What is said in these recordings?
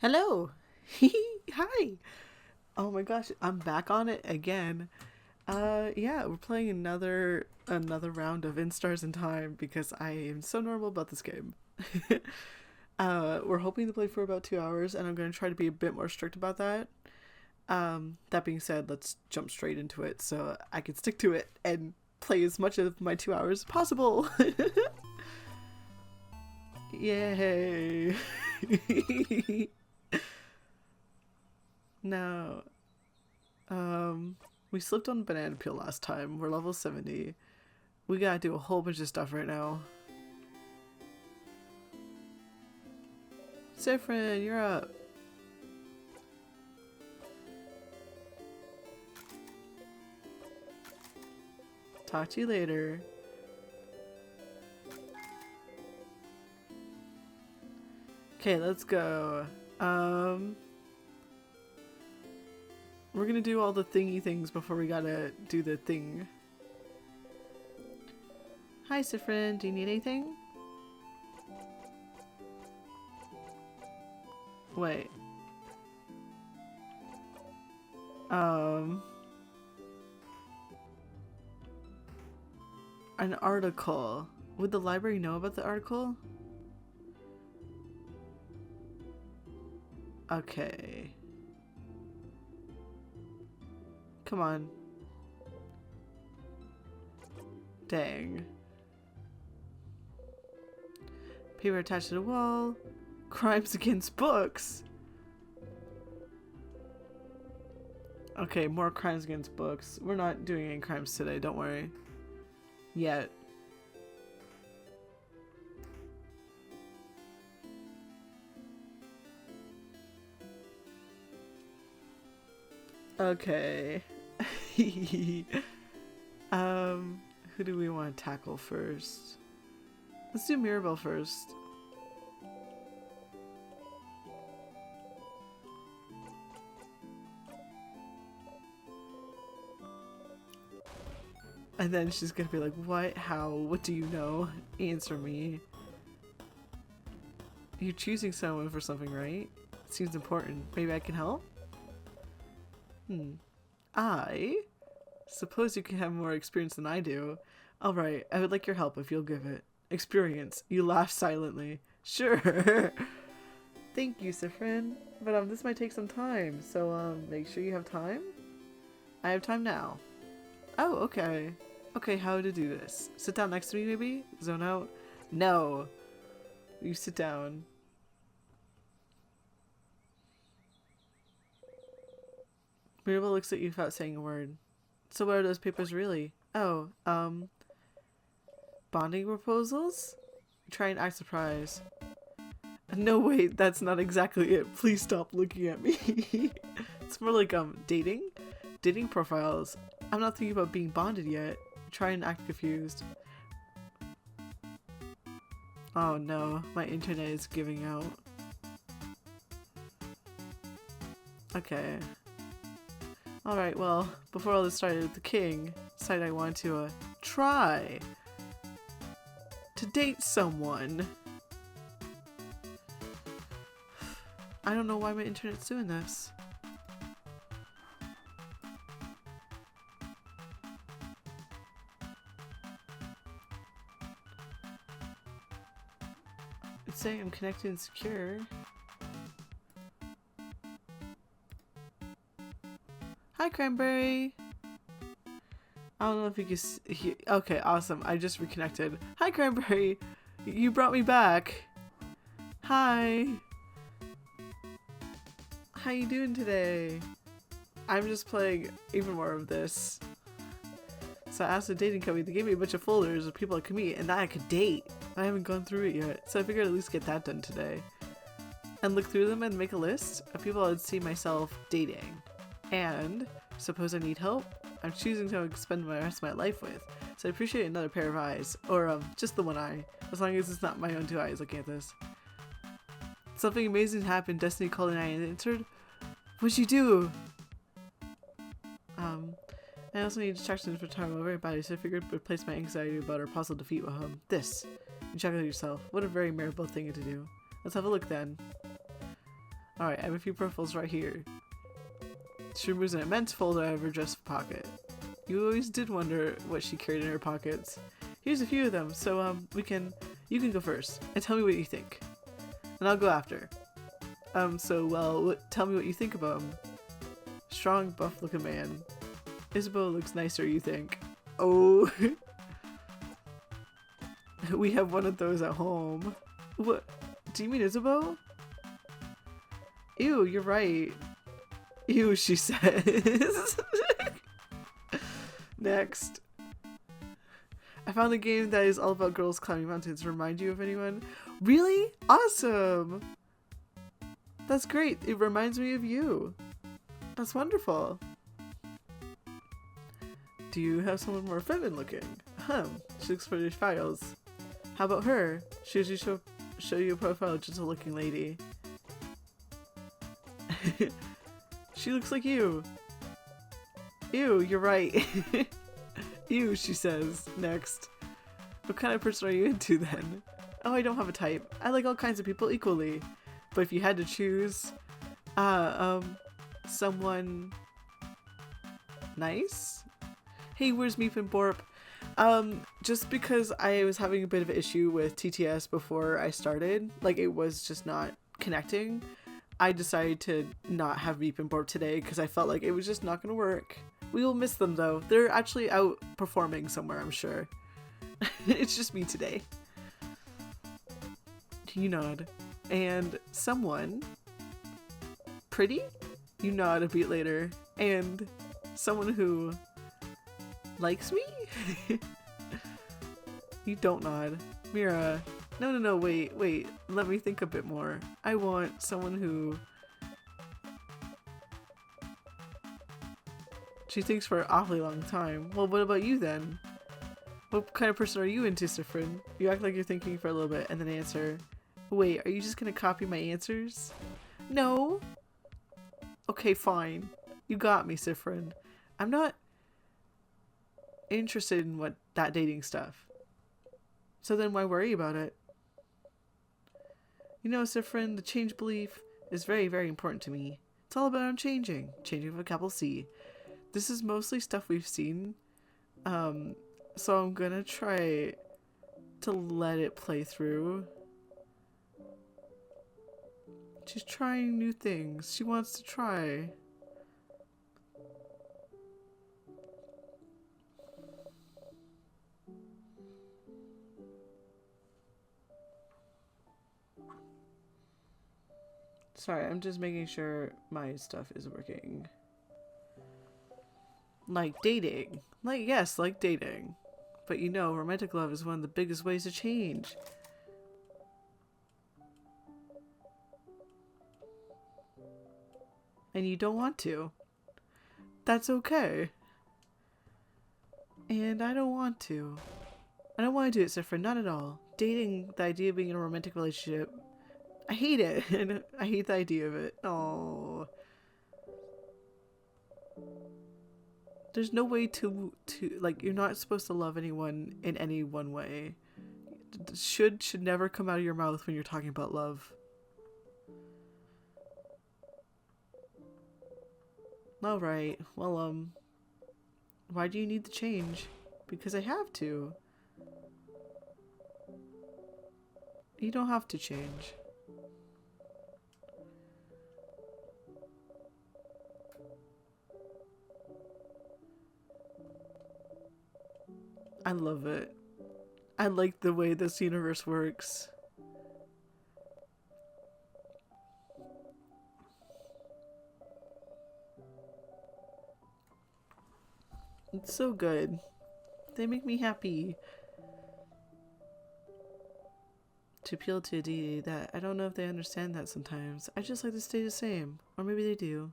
Hello. Hi. Oh my gosh, I'm back on it again. Yeah, we're playing another round of Instars in Time because I am so normal about this game. We're hoping to play for about 2 hours, and I'm going to try to be a bit more strict about that. That being said, let's jump straight into it so I can stick to it and play as much of my 2 hours as possible. Yay! No. We slipped on banana peel last time. We're level 70. We gotta do a whole bunch of stuff right now. Sifrin, you're up. Talk to you later. Okay, let's go. We're gonna do all the thingy things before we gotta do the thing. Hi, Sifrin. Do you need anything? Wait. An article. Would the library know about the article? Okay. Come on. Dang. Paper attached to the wall. Crimes against books. Okay, more crimes against books. We're not doing any crimes today, don't worry. Yet. Okay. Who do we want to tackle first? Let's do Mirabelle first. And then she's gonna be like, what? How? What do you know? Answer me. You're choosing someone for something, right? Seems important. Maybe I can help? I suppose you can have more experience than I do. Alright, I would like your help if you'll give it. Experience. You laugh silently. Sure. Thank you, Sifrin. But this might take some time, so make sure you have time. I have time now. Oh, okay. Okay, how to do this? Sit down next to me, maybe? Zone out? No. You sit down. Mirabelle looks at you without saying a word. So what are those papers really? Oh, bonding proposals? Try and act surprised. No, wait, that's not exactly it. Please stop looking at me. It's more like, dating? Dating profiles. I'm not thinking about being bonded yet. Try and act confused. Oh no, my internet is giving out. Okay. Alright, well, before all this started, the king decided I wanted to, try to date someone. I don't know why my internet's doing this. It's saying I'm connected and secure. Hi, Cranberry. I don't know if you can see. Okay, awesome. I just reconnected. Hi, Cranberry. You brought me back. Hi. How you doing today? I'm just playing even more of this. So I asked the dating company to give me a bunch of folders of people I could meet and that I could date. I haven't gone through it yet, so I figured I'd at least get that done today. And look through them and make a list of people I'd see myself dating. And suppose I need help? I'm choosing to spend the rest of my life with, so I appreciate another pair of eyes, or just the one eye, as long as it's not my own two eyes looking at this. Something amazing happened. Destiny called and I answered. What'd you do? I also need distractions for time over everybody, so I figured I'd replace my anxiety about our possible defeat with this. You check it yourself. What a very Maribel thing to do. Let's have a look then. Alright, I have a few profiles right here. She removes an immense folder out of her dress pocket. You always did wonder what she carried in her pockets. Here's a few of them, so you can go first and tell me what you think. And I'll go after. Tell me what you think about him. Strong, buff looking man. Isabel looks nicer, you think. Oh. We have one of those at home. What? Do you mean Isabel? Ew, you're right. Ew, she says. Next. I found a game that is all about girls climbing mountains. Remind you of anyone? Really? Awesome! That's great. It reminds me of you. That's wonderful. Do you have someone more feminine looking? She looks for your files. How about her? She usually show you a profile of just a looking lady. She looks like you. Ew, you're right. Ew, she says. Next. What kind of person are you into then? Oh, I don't have a type. I like all kinds of people equally. But if you had to choose, someone nice? Hey, where's Meep and Borp? Just because I was having a bit of an issue with TTS before I started, like it was just not connecting, I decided to not have Meep and Borp today because I felt like it was just not going to work. We will miss them though. They're actually out performing somewhere, I'm sure. It's just me today. You nod. And someone pretty? You nod a beat later. And someone who likes me? You don't nod. Mira. No, wait. Let me think a bit more. I want someone who... She thinks for an awfully long time. Well, what about you then? What kind of person are you into, Sifrin? You act like you're thinking for a little bit and then answer. Wait, are you just gonna copy my answers? No. Okay, fine. You got me, Sifrin. I'm not interested in that dating stuff. So then why worry about it? You know, Sifrin, the change belief is very, very important to me. It's all about changing with a capital C. This is mostly stuff we've seen. So I'm gonna try to let it play through. She's trying new things. She wants to try. Sorry, I'm just making sure my stuff is working. Like dating. Yes, like dating. But you know, romantic love is one of the biggest ways to change. And you don't want to. That's okay. And I don't want to. I don't want to do it, Sifrin, not at all. Dating, the idea of being in a romantic relationship, I hate it. And I hate the idea of it. Oh. There's no way to like, you're not supposed to love anyone in any one way. Should never come out of your mouth when you're talking about love. Alright, well, why do you need the change? Because I have to. You don't have to change. I love it. I like the way this universe works. It's so good. They make me happy. To appeal to a deity that I don't know if they understand that sometimes. I just like to stay the same. Or maybe they do.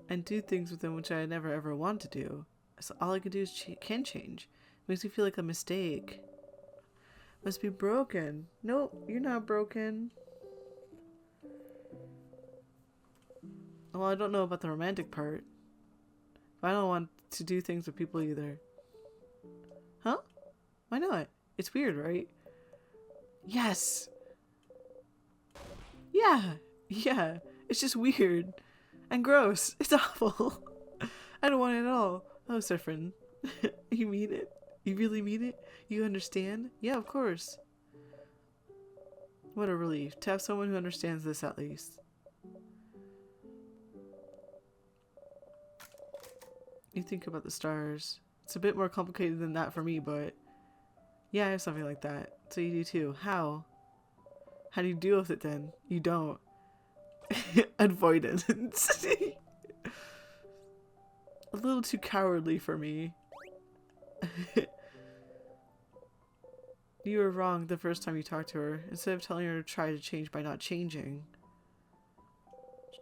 And do things with them which I never ever want to do. So all I can do is can change. Makes me feel like a mistake. Must be broken. Nope, you're not broken. Well, I don't know about the romantic part. But I don't want to do things with people either. Huh? Why not? It's weird, right? Yes! Yeah! Yeah! It's just weird. And gross. It's awful. I don't want it at all. Oh, Sefrin. You mean it? You really mean it? You understand? Yeah, of course. What a relief to have someone who understands this at least. You think about the stars. It's a bit more complicated than that for me, but yeah, I have something like that. So you do too. How? How do you deal with it then? You don't. Avoidance. A little too cowardly for me. You were wrong the first time you talked to her. Instead of telling her to try to change by not changing.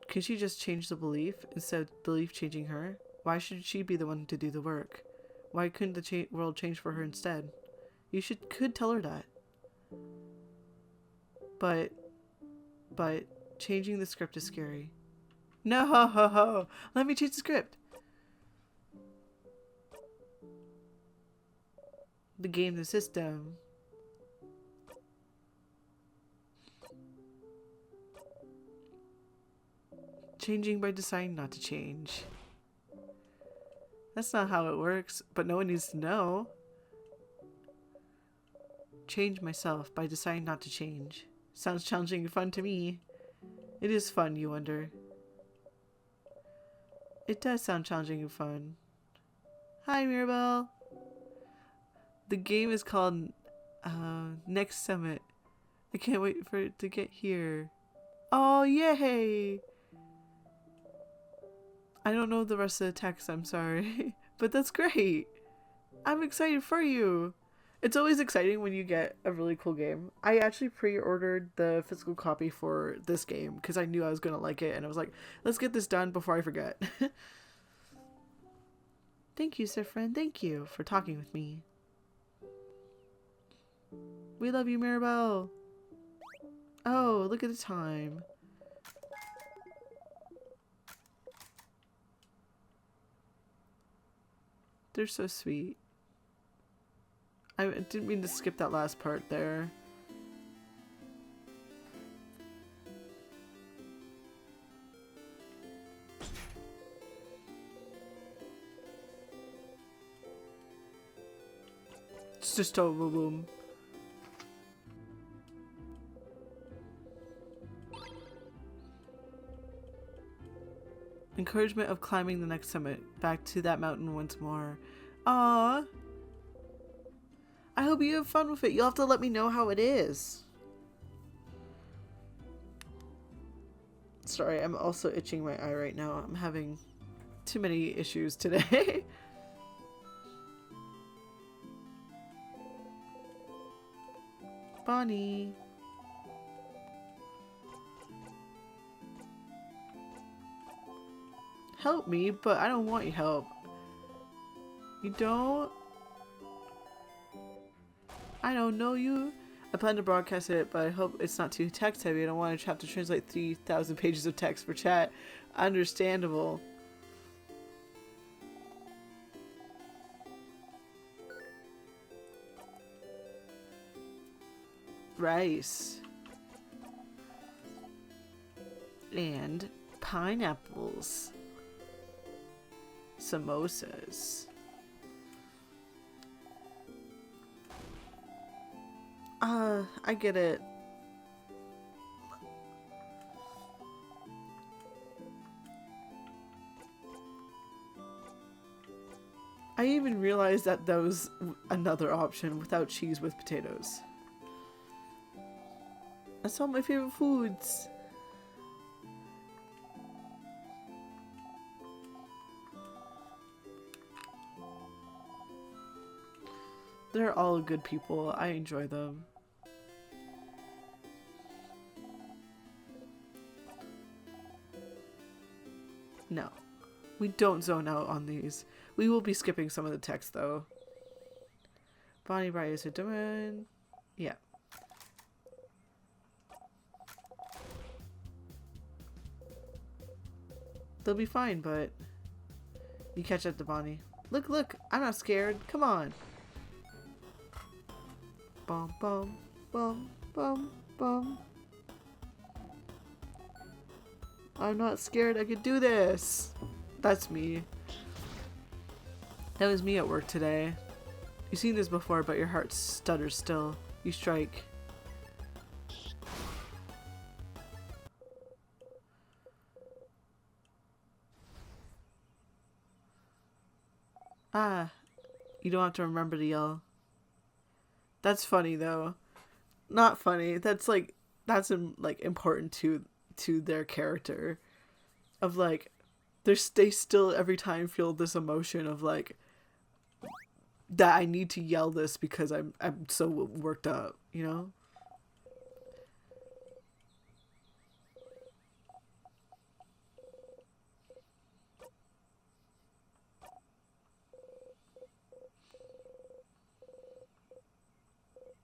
Can she just change the belief instead of belief changing her? Why should she be the one to do the work? Why couldn't the world change for her instead? You could tell her that. But changing the script is scary. No, ho, ho, ho. Let me change the script. The game, the system. Changing by deciding not to change. That's not how it works, but no one needs to know. Change myself by deciding not to change. Sounds challenging and fun to me. It is fun, you wonder. It does sound challenging and fun. Hi, Mirabelle. The game is called Next Summit. I can't wait for it to get here. Oh, yay! I don't know the rest of the text, I'm sorry. But that's great. I'm excited for you. It's always exciting when you get a really cool game. I actually pre-ordered the physical copy for this game because I knew I was going to like it. And I was like, let's get this done before I forget. Thank you, sir friend. Thank you for talking with me. We love you, Mirabelle. Oh, look at the time. They're so sweet. I didn't mean to skip that last part there. It's just a boom. Encouragement of climbing the next summit. Back to that mountain once more. Aww. I hope you have fun with it. You'll have to let me know how it is. Sorry, I'm also itching my eye right now. I'm having too many issues today. Bonnie. Help me, but I don't want your help. You don't? I don't know you. I plan to broadcast it, but I hope it's not too text heavy. I don't want to have to translate 3,000 pages of text for chat. Understandable. Rice. And pineapples. Samosas. I get it. I even realized that was another option without cheese with potatoes. That's all my favorite foods. They're all good people. I enjoy them. No. We don't zone out on these. We will be skipping some of the text though. Bonnie Bright is a doing. Yeah. They'll be fine, but you catch up to Bonnie. Look, I'm not scared. Come on. Bum bum bum bum bum. I'm not scared, I can do this. That's me. That was me at work today. You've seen this before, but your heart stutters still. You strike. Ah, you don't have to remember to yell. That's funny though. Not funny. That's like like important to their character. Of like, they still every time feel this emotion of like that I need to yell this because I'm so worked up, you know?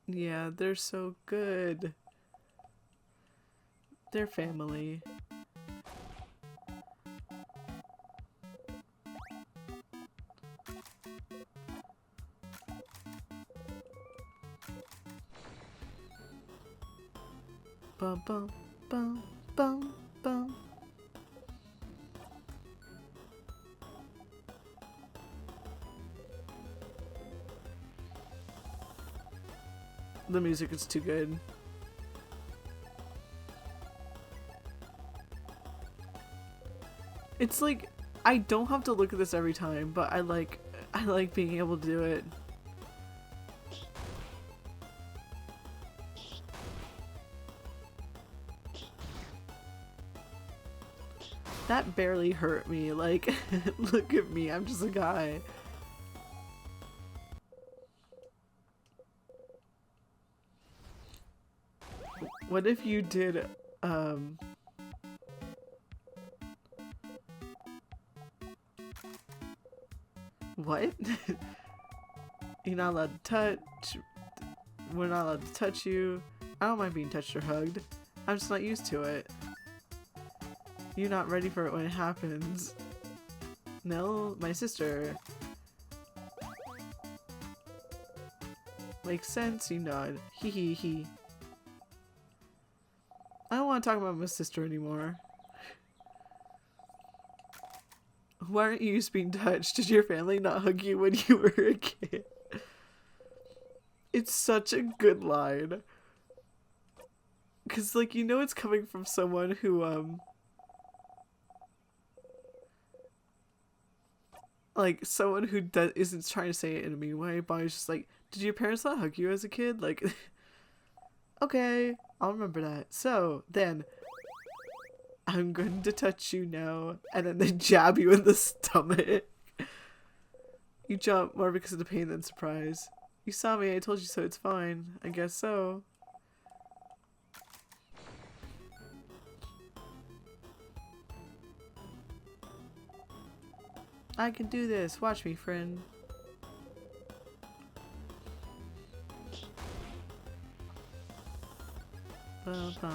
Yeah, they're so good. They're family. Bum bum bum bum bum. The music is too good. It's like I don't have to look at this every time, but I like being able to do it. That barely hurt me. Like, look at me. I'm just a guy. What if you did, what? You're not allowed to touch. We're not allowed to touch you. I don't mind being touched or hugged. I'm just not used to it. You're not ready for it when it happens. No, my sister. Makes sense, you nod. Hee hee hee. I don't want to talk about my sister anymore. Why aren't you used to being touched? Did your family not hug you when you were a kid? It's such a good line. Cause like, you know it's coming from someone who like someone who isn't trying to say it in a mean way, but it's just like, did your parents not hug you as a kid? Like, okay, I'll remember that. So then, I'm going to touch you now, and then they jab you in the stomach. You jump more because of the pain than surprise. You saw me, I told you so, it's fine. I guess so. I can do this. Watch me, friend. Bum, bum,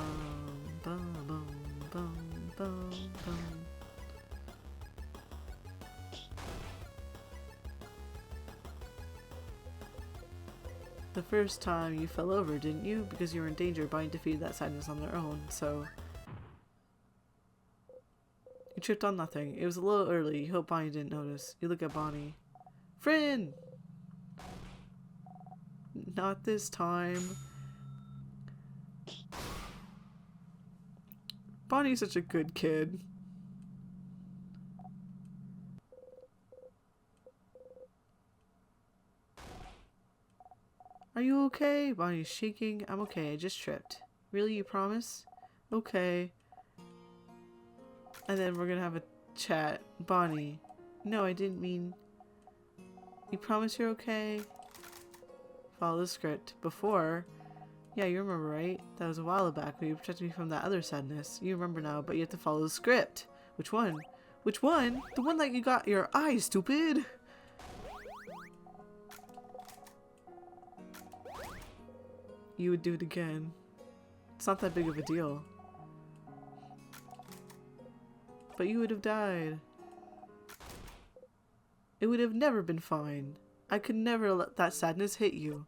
bum, bum, bum, bum, bum. The first time you fell over, didn't you? Because you were in danger. Bonnie defeated that sadness on their own, so... You tripped on nothing. It was a little early. You hope Bonnie didn't notice. You look at Bonnie. Friend! Not this time. Bonnie's such a good kid. Are you okay? Bonnie's shaking. I'm okay. I just tripped. Really? You promise? Okay. And then we're gonna have a chat. Bonnie. No, I didn't mean... You promise you're okay? Follow the script. Before... Yeah, you remember, right? That was a while back when you protected me from that other sadness. You remember now, but you have to follow the script. Which one? Which one? The one that you got your eye, stupid! You would do it again. It's not that big of a deal. But you would have died. It would have never been fine. I could never let that sadness hit you.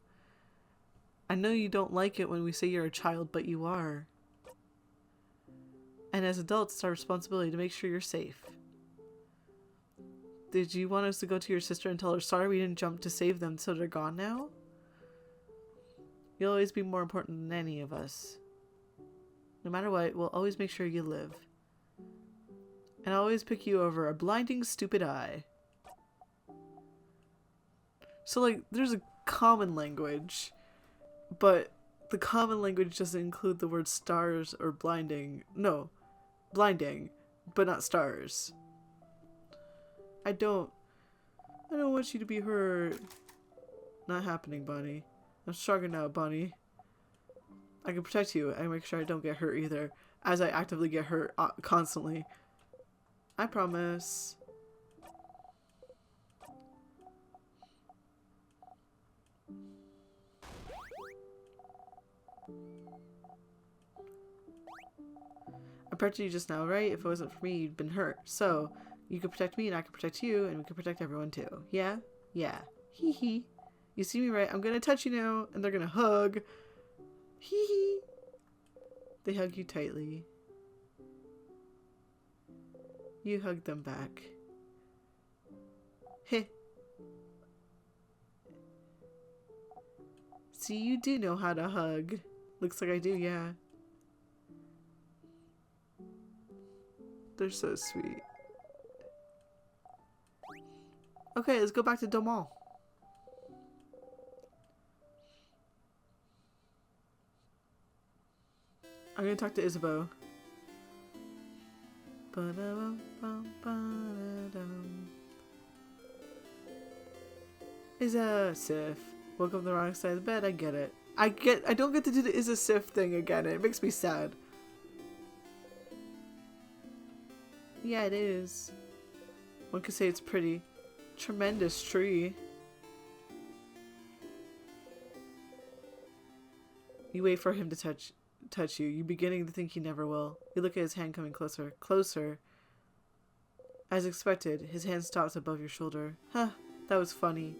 I know you don't like it when we say you're a child, but you are. And as adults, it's our responsibility to make sure you're safe. Did you want us to go to your sister and tell her sorry we didn't jump to save them so they're gone now? You'll always be more important than any of us. No matter what, we'll always make sure you live. And I'll always pick you over a blinding, stupid eye. So, like, there's a common language, but the common language doesn't include the word stars or blinding. No, blinding, but not stars. I don't want you to be hurt. Not happening, Bonnie. I'm stronger now, Bonnie. I can protect you and make sure I don't get hurt either, as I actively get hurt constantly. I promise. I protected you just now, right? If it wasn't for me, you'd been hurt. So, you could protect me and I could protect you, and we could protect everyone too. Yeah? Yeah. Hee hee. You see me, right? I'm gonna touch you now, and they're gonna hug. Hee hee. They hug you tightly. You hug them back. Heh. See, you do know how to hug. Looks like I do, yeah. They're so sweet. Okay, let's go back to Domal. I'm gonna talk to Isabeau. Is a Sif. Woke up on the wrong side of the bed, I get it. I don't get to do the is a Sif thing again. It makes me sad. Yeah, it is. One could say it's pretty. Tremendous tree. You wait for him to touch you. You're beginning to think he never will. You look at his hand coming closer. Closer. As expected, his hand stops above your shoulder. Huh, that was funny.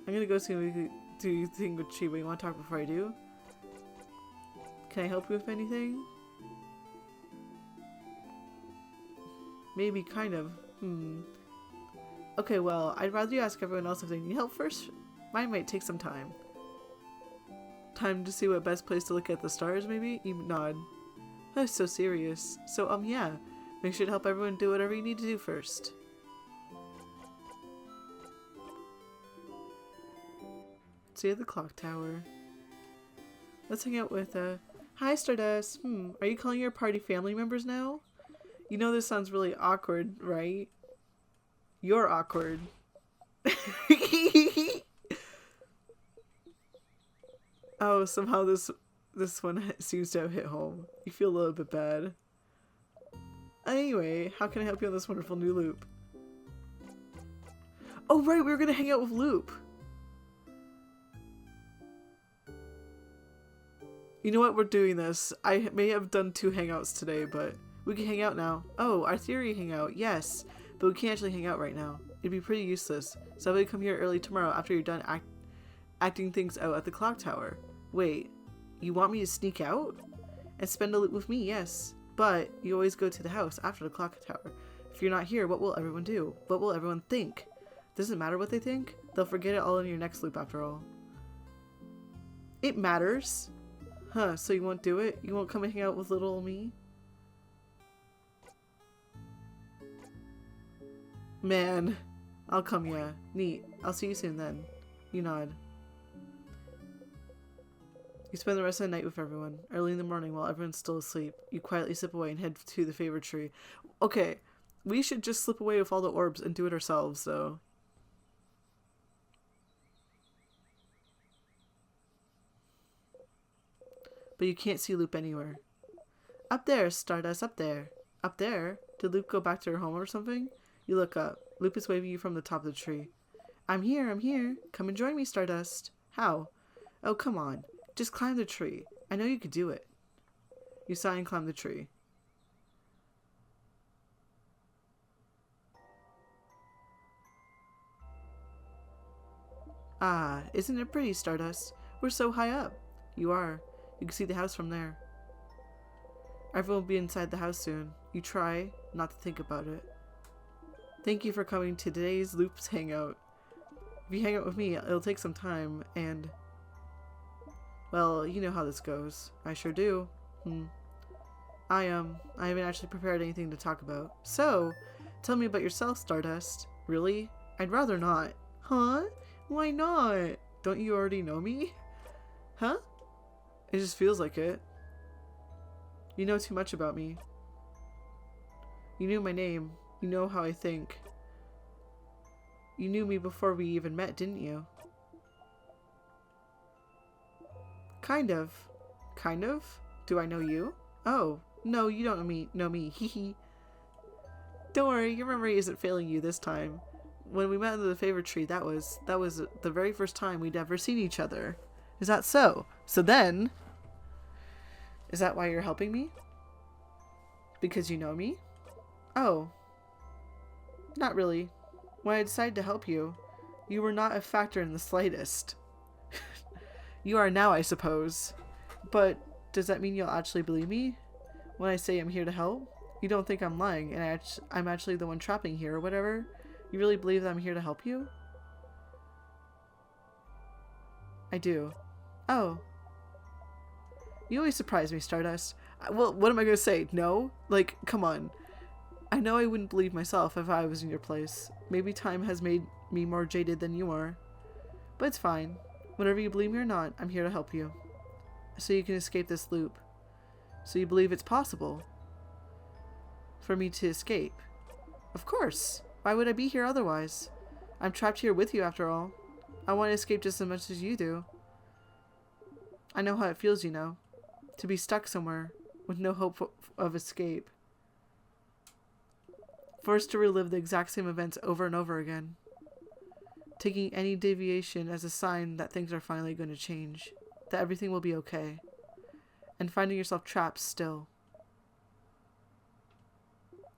I'm gonna go see what we could do thing with Chiba. You wanna talk before I do? Can I help you with anything? Maybe, kind of. Okay, well, I'd rather you ask everyone else if they need help first. Mine might take some time. Time to see what best place to look at the stars, maybe? You nod. That's so serious. So, yeah. Make sure to help everyone do whatever you need to do first. See you at the clock tower. Let's hang out with, Hi, Stardust. Are you calling your party family members now? You know this sounds really awkward, right? You're awkward. Oh, somehow this one seems to have hit home. You feel a little bit bad. Anyway, how can I help you on this wonderful new loop? Oh right, we were gonna hang out with Loop. You know what, we're doing this. I may have done 2 hangouts today, but we can hang out now. Oh, our theory hangout, yes. But we can't actually hang out right now. It'd be pretty useless. Somebody come here early tomorrow after you're done acting things out at the clock tower. Wait, you want me to sneak out? And spend a loop with me, yes. But you always go to the house after the clock tower. If you're not here, what will everyone do? What will everyone think? Doesn't matter what they think. They'll forget it all in your next loop after all. It matters. Huh, so you won't do it? You won't come and hang out with little me? Man. I'll come, yeah. Neat. I'll see you soon then. You nod. You spend the rest of the night with everyone. Early in the morning, while everyone's still asleep, you quietly slip away and head to the favorite tree. Okay, we should just slip away with all the orbs and do it ourselves, though. But you can't see Loop anywhere. Up there, Stardust, up there. Up there? Did Loop go back to her home or something? You look up. Loop is waving you from the top of the tree. I'm here, I'm here. Come and join me, Stardust. How? Oh, come on. Just climb the tree. I know you could do it. You sigh and climb the tree. Ah, isn't it pretty, Stardust? We're so high up. You are. You can see the house from there. Everyone will be inside the house soon. You try not to think about it. Thank you for coming to today's Loops Hangout. If you hang out with me, it'll take some time, and... well, you know how this goes. I sure do. I haven't actually prepared anything to talk about. So, tell me about yourself, Stardust. Really? I'd rather not. Huh? Why not? Don't you already know me? Huh? It just feels like it. You know too much about me. You knew my name. You know how I think. You knew me before we even met, didn't you? Kind of. Kind of? Do I know you? Oh, no, you don't know me. Hee. Don't worry, your memory isn't failing you this time. When we met under the favorite tree, that was the very first time we'd ever seen each other. Is that so? So then... is that why you're helping me? Because you know me? Oh. Not really. When I decided to help you, you were not a factor in the slightest. You are now, I suppose. But does that mean you'll actually believe me when I say I'm here to help? You don't think I'm lying and I'm actually the one trapping here or whatever? You really believe that I'm here to help you? I do. Oh. You always surprise me, Stardust. Well, what am I going to say? No? Like, come on. I know I wouldn't believe myself if I was in your place. Maybe time has made me more jaded than you are. But it's fine. Whether you believe me or not, I'm here to help you. So you can escape this loop. So you believe it's possible for me to escape? Of course. Why would I be here otherwise? I'm trapped here with you after all. I want to escape just as much as you do. I know how it feels, you know. To be stuck somewhere with no hope of escape. Forced to relive the exact same events over and over again. Taking any deviation as a sign that things are finally going to change. That everything will be okay. And finding yourself trapped still.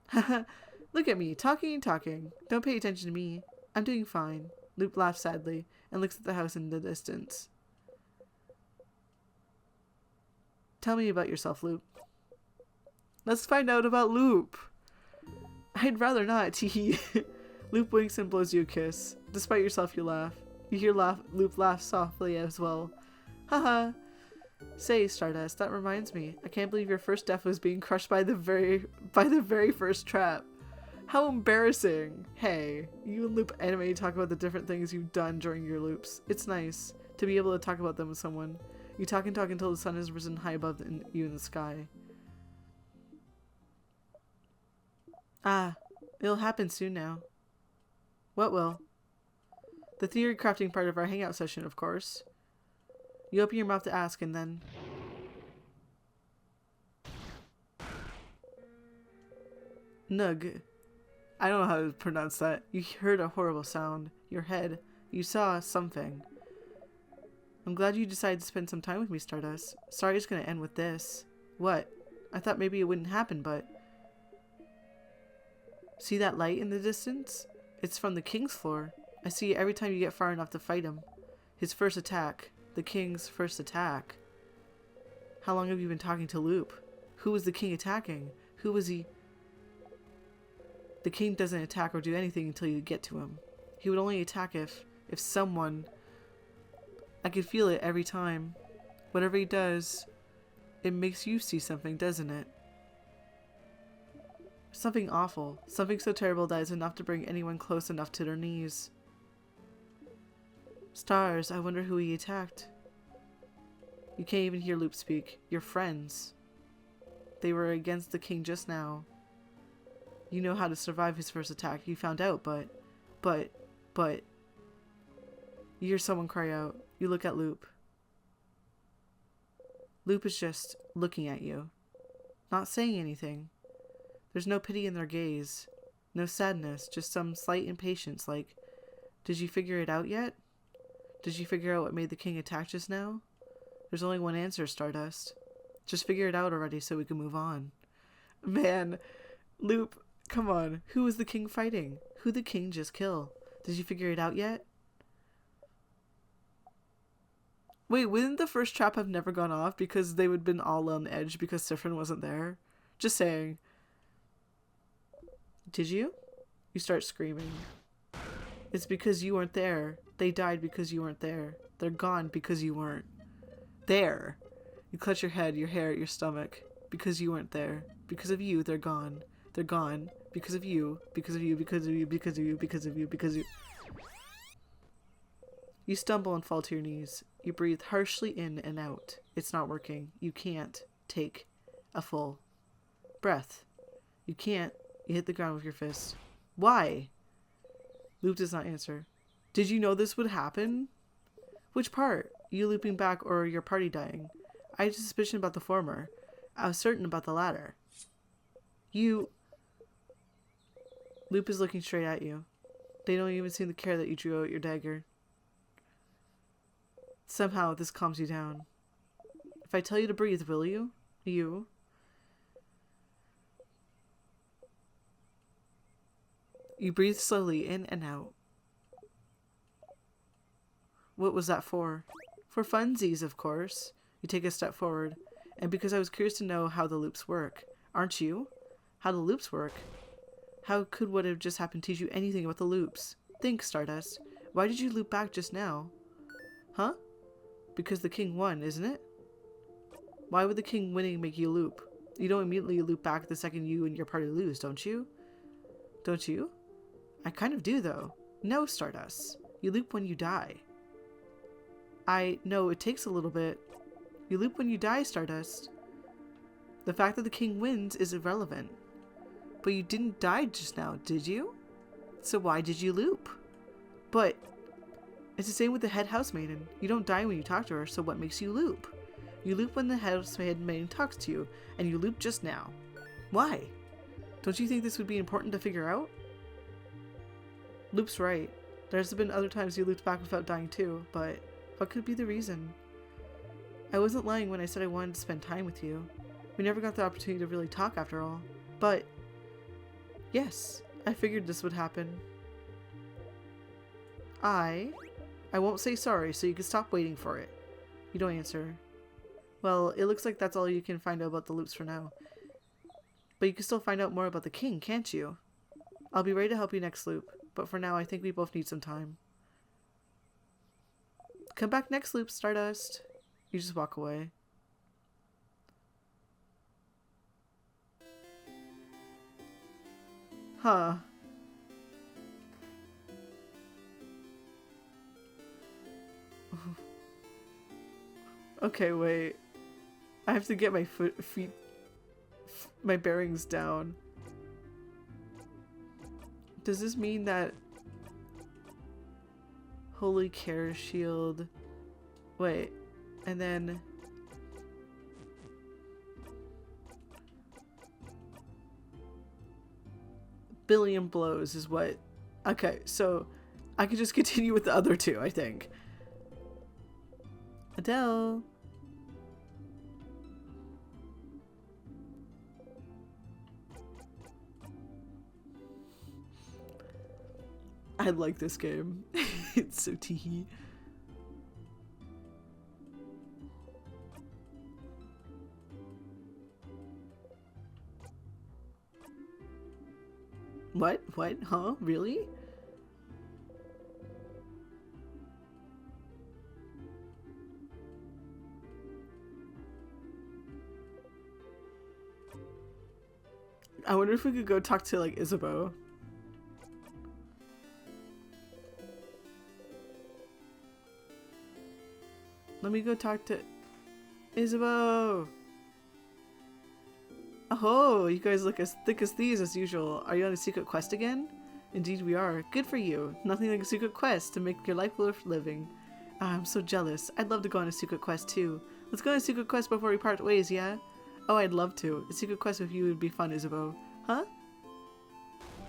Haha, look at me, talking and talking. Don't pay attention to me. I'm doing fine. Loop laughs sadly and looks at the house in the distance. Tell me about yourself, Loop. Let's find out about Loop. I'd rather not, teehee. Loop winks and blows you a kiss. Despite yourself, you laugh. You hear Loop laugh softly as well. Haha. Say, Stardust, that reminds me. I can't believe your first death was being crushed by the very first trap. How embarrassing. Hey, you and Loop Anime talk about the different things you've done during your loops. It's nice to be able to talk about them with someone. You talk and talk until the sun has risen high above you in the sky. Ah, it'll happen soon now. What will? The theory crafting part of our hangout session, of course. You open your mouth to ask and then... Nug. I don't know how to pronounce that. You heard a horrible sound. Your head. You saw something. I'm glad you decided to spend some time with me, Stardust. Sorry it's gonna end with this. What? I thought maybe it wouldn't happen, but... See that light in the distance? It's from the king's floor. I see it every time you get far enough to fight him. His first attack. The king's first attack. How long have you been talking to Loop? Who was the king attacking? Who was he? The king doesn't attack or do anything until you get to him. He would only attack if someone... I could feel it every time. Whatever he does, it makes you see something, doesn't it? Something awful. Something so terrible that is enough to bring anyone close enough to their knees. Stars, I wonder who he attacked. You can't even hear Loop speak. Your friends. They were against the king just now. You know how to survive his first attack. You found out, but... You hear someone cry out. You look at Loop. Loop is just looking at you. Not saying anything. There's no pity in their gaze. No sadness, just some slight impatience like, did you figure it out yet? Did you figure out what made the king attack just now? There's only one answer, Stardust. Just figure it out already so we can move on. Man, Loop, come on. Who was the king fighting? Who did the king just kill? Did you figure it out yet? Wait, wouldn't the first trap have never gone off because they would have been all on edge because Sifrin wasn't there? Just saying. Did you? You start screaming. It's because you weren't there. They died because you weren't there. They're gone because you weren't there. You clutch your head, your hair, your stomach. Because you weren't there. Because of you, they're gone. They're gone. Because of you. Because of you. Because of you. Because of you. Because of you. Because of you. You stumble and fall to your knees. You breathe harshly in and out. It's not working. You can't take a full breath. You can't. You hit the ground with your fist. Why? Loop does not answer. Did you know this would happen? Which part? You looping back or your party dying? I had a suspicion about the former. I was certain about the latter. You... Loop is looking straight at you. They don't even seem to care that you drew out your dagger. Somehow this calms you down. If I tell you to breathe, will you? You. You breathe slowly in and out. What was that for? For funsies, of course. You take a step forward. And because I was curious to know how the loops work. Aren't you? How the loops work? How could what have just happened teach you anything about the loops? Think, Stardust. Why did you loop back just now? Huh? Because the king won, isn't it? Why would the king winning make you loop? You don't immediately loop back the second you and your party lose, don't you? Don't you? I kind of do, though. No, Stardust. You loop when you die. I know it takes a little bit. You loop when you die, Stardust. The fact that the king wins is irrelevant. But you didn't die just now, did you? So why did you loop? But it's the same with the head housemaiden. You don't die when you talk to her, so what makes you loop? You loop when the housemaiden talks to you, and you loop just now. Why? Don't you think this would be important to figure out? Loop's right. There's been other times you looped back without dying too, but what could be the reason? I wasn't lying when I said I wanted to spend time with you. We never got the opportunity to really talk after all. But yes, I figured this would happen. I won't say sorry, so you can stop waiting for it. You don't answer. Well, it looks like that's all you can find out about the loops for now. But you can still find out more about the king, can't you? I'll be ready to help you next loop, but for now I think we both need some time. Come back next loop, Stardust. You just walk away. Huh. Okay, wait. I have to get my my bearings down. Does this mean that Holy Care Shield? Wait, and then Billion Blows is what? Okay, so I can just continue with the other two, I think. Adele. I like this game. It's so teehee. What? What? Huh? Really? I wonder if we could go talk to, like, Isabeau. Let me go talk to Isabeau. Oh, you guys look as thick as thieves as usual. Are you on a secret quest again? Indeed we are. Good for you. Nothing like a secret quest to make your life worth living. Ah, I'm so jealous. I'd love to go on a secret quest too. Let's go on a secret quest before we part ways, yeah? Oh, I'd love to. A secret quest with you would be fun, Isabeau. Huh?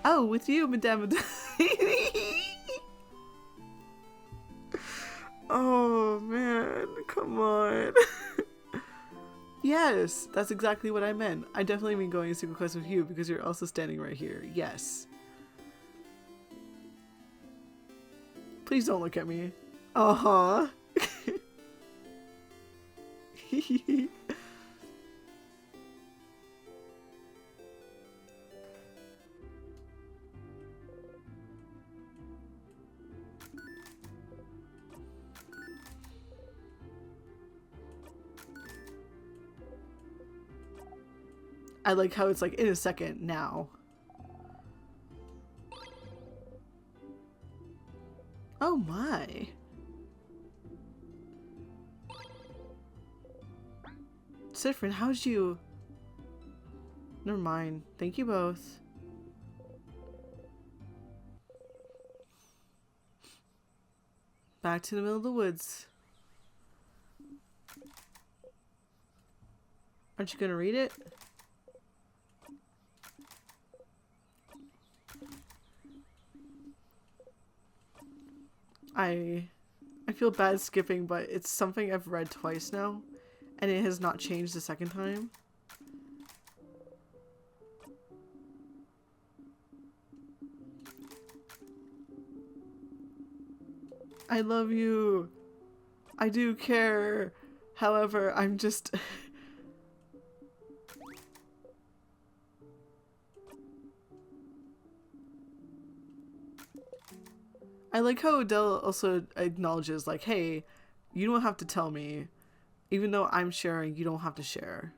Oh, with you, Madame. Oh, man. Come on. Yes, that's exactly what I meant. I definitely mean going a secret quest with you because you're also standing right here. Yes. Please don't look at me. Uh-huh. I like how it's like in a second now. Oh my. Sifrin, how'd you... Never mind. Thank you both. Back to the middle of the woods. Aren't you gonna read it? I feel bad skipping, but it's something I've read twice now, and it has not changed the second time. I love you. I do care. However, I'm just... I like how Adele also acknowledges, like, hey, you don't have to tell me. Even though I'm sharing, you don't have to share.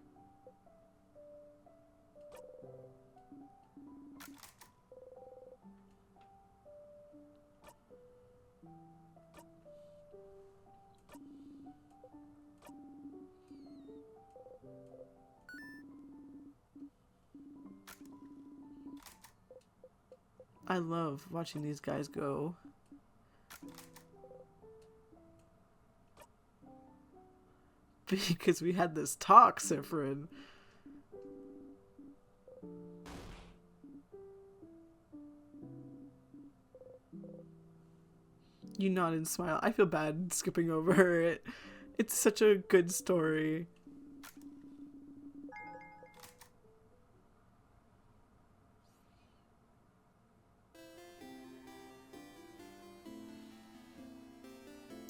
I love watching these guys go. Because we had this talk, Sifrin. You nod and smile. I feel bad skipping over it. It's such a good story.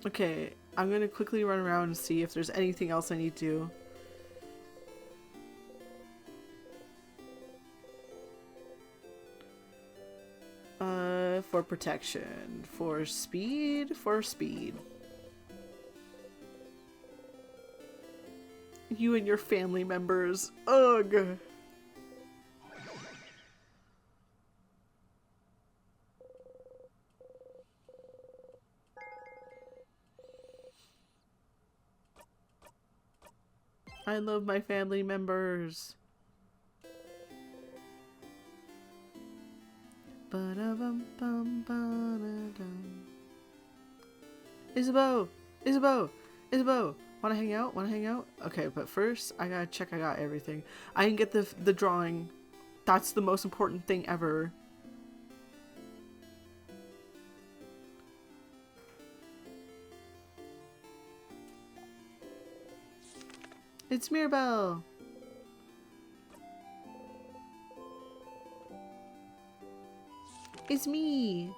Okay, I'm gonna quickly run around and see if there's anything else I need to do. For protection. For speed. You and your family members. Ugh. I love my family members. Isabeau! Isabeau! Isabeau! Wanna hang out? Wanna hang out? Okay, but first, I gotta check I got everything. I didn't get the drawing. That's the most important thing ever. It's Mirabelle! It's me!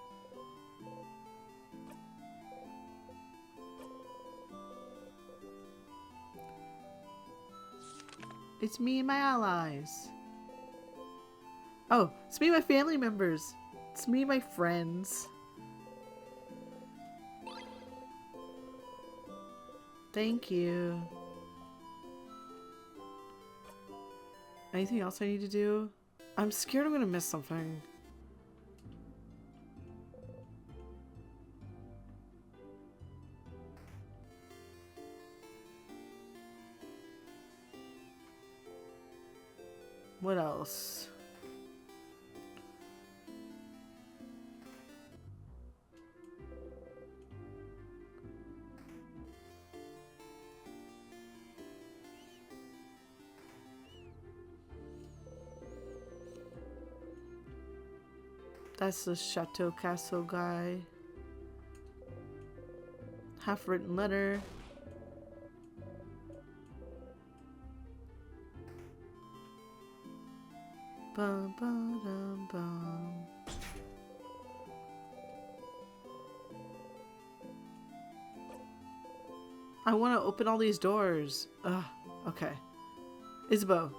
It's me and my allies. Oh, it's me and my family members. It's me and my friends. Thank you. Anything else I need to do? I'm scared I'm gonna miss something. What else? That's the Chateau Castle guy. Half-written letter. Bum, bum, dum, bum. I want to open all these doors. Ugh. Okay. Isabeau.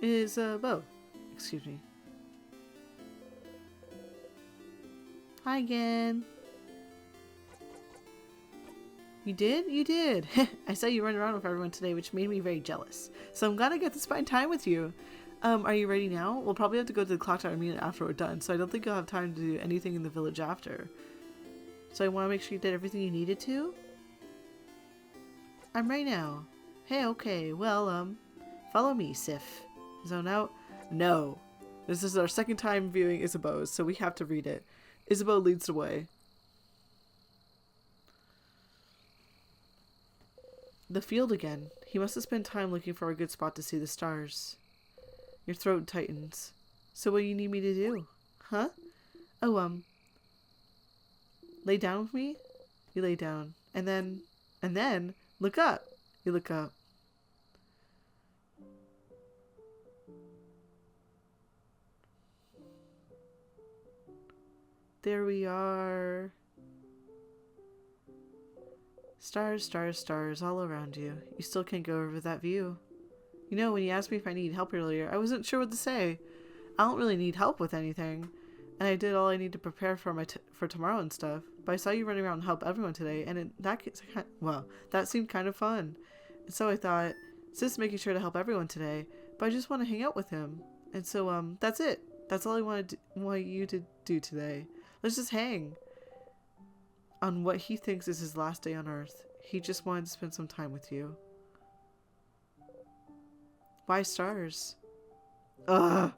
Isabeau. Excuse me. Hi again. You did? You did. I saw you run around with everyone today, which made me very jealous. So I'm glad I get to spend time with you. Are you ready now? We'll probably have to go to the clock tower immediately after we're done, so I don't think you'll have time to do anything in the village after. So I want to make sure you did everything you needed to. I'm ready now. Hey, okay. Well, follow me, Sif. Zone out? No. This is our second time viewing Isabeau's, so we have to read it. Isabeau leads the way. The field again. He must have spent time looking for a good spot to see the stars. Your throat tightens. So what do you need me to do? Huh? Oh, lay down with me? You lay down. And then, look up. You look up. There we are. Stars, stars, stars all around you. You still can't go over that view. You know, when you asked me if I need help earlier, I wasn't sure what to say. I don't really need help with anything. And I did all I need to prepare for for tomorrow and stuff. But I saw you running around and help everyone today, and that seemed kind of fun. And so I thought, Sis making sure to help everyone today, but I just want to hang out with him. And so, that's it. That's all I want you to do today. Let's just hang. On what he thinks is his last day on Earth. He just wanted to spend some time with you. Why stars? Ugh.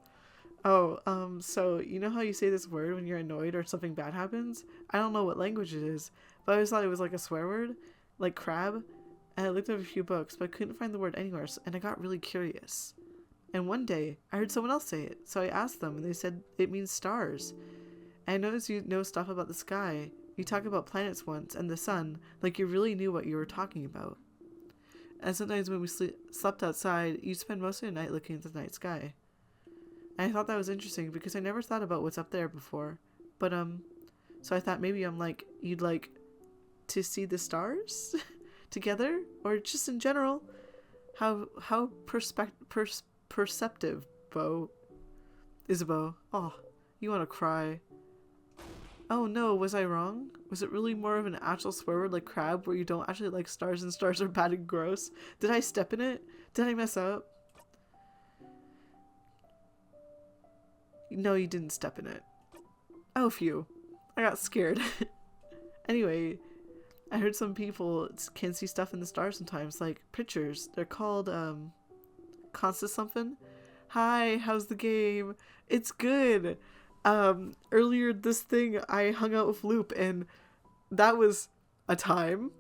Oh, so you know how you say this word when you're annoyed or something bad happens? I don't know what language it is, but I always thought it was like a swear word, like crab, and I looked up a few books, but I couldn't find the word anywhere, and I got really curious. And one day, I heard someone else say it, so I asked them, and they said it means stars. And I noticed you know stuff about the sky. You talked about planets once, and the sun, like you really knew what you were talking about. And sometimes when we slept outside, you'd spend most of the night looking at the night sky. And I thought that was interesting because I never thought about what's up there before. But, so I thought maybe you'd like to see the stars together? Or just in general? How perceptive, Isabeau. Oh, you want to cry. Oh no, was I wrong? Was it really more of an actual swear word like crab where you don't actually like stars and stars are bad and gross? Did I step in it? Did I mess up? No, you didn't step in it. Oh, phew. I got scared. Anyway, I heard some people can see stuff in the stars sometimes, like pictures. They're called, constant something. Hi, how's the game? It's good. Earlier this thing, I hung out with Loop, and that was a time.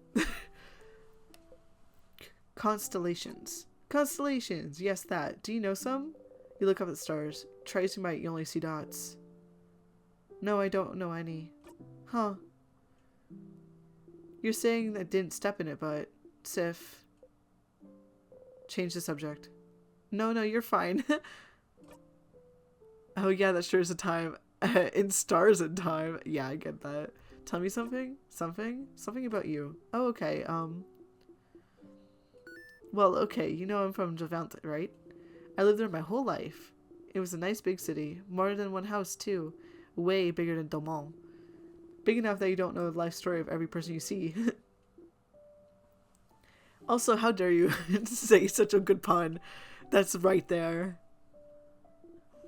Constellations. Constellations, yes, that. Do you know some? You look up at the stars. Try as you might, you only see dots. No, I don't know any. Huh. You're saying that I didn't step in it, but... Sif. Change the subject. No, you're fine. Oh yeah, that sure is a time. In stars and time. Yeah, I get that. Tell me something? Something about you. Oh, okay, well, okay, you know I'm from Javante, right? I lived there my whole life. It was a nice big city. More than one house, too. Way bigger than Domont. Big enough that you don't know the life story of every person you see. Also, how dare you say such a good pun? That's right there.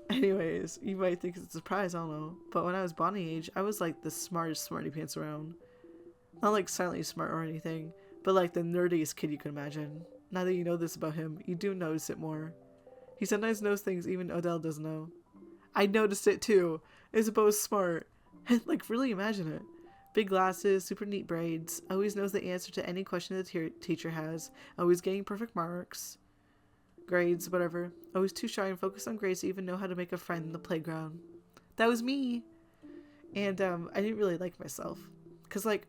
Anyways, you might think it's a surprise, I don't know. But when I was Bonnie age, I was like the smartest smarty pants around. Not like silently smart or anything, but like the nerdiest kid you can imagine. Now that you know this about him, you do notice it more. He sometimes knows things even Odell doesn't know. I noticed it too. Isabeau's smart. Like, really imagine it. Big glasses, super neat braids, always knows the answer to any question the teacher has, always getting perfect marks. Grades, whatever. Always too shy and focused on grades to even know how to make a friend in the playground. That was me. And I didn't really like myself. Because, like,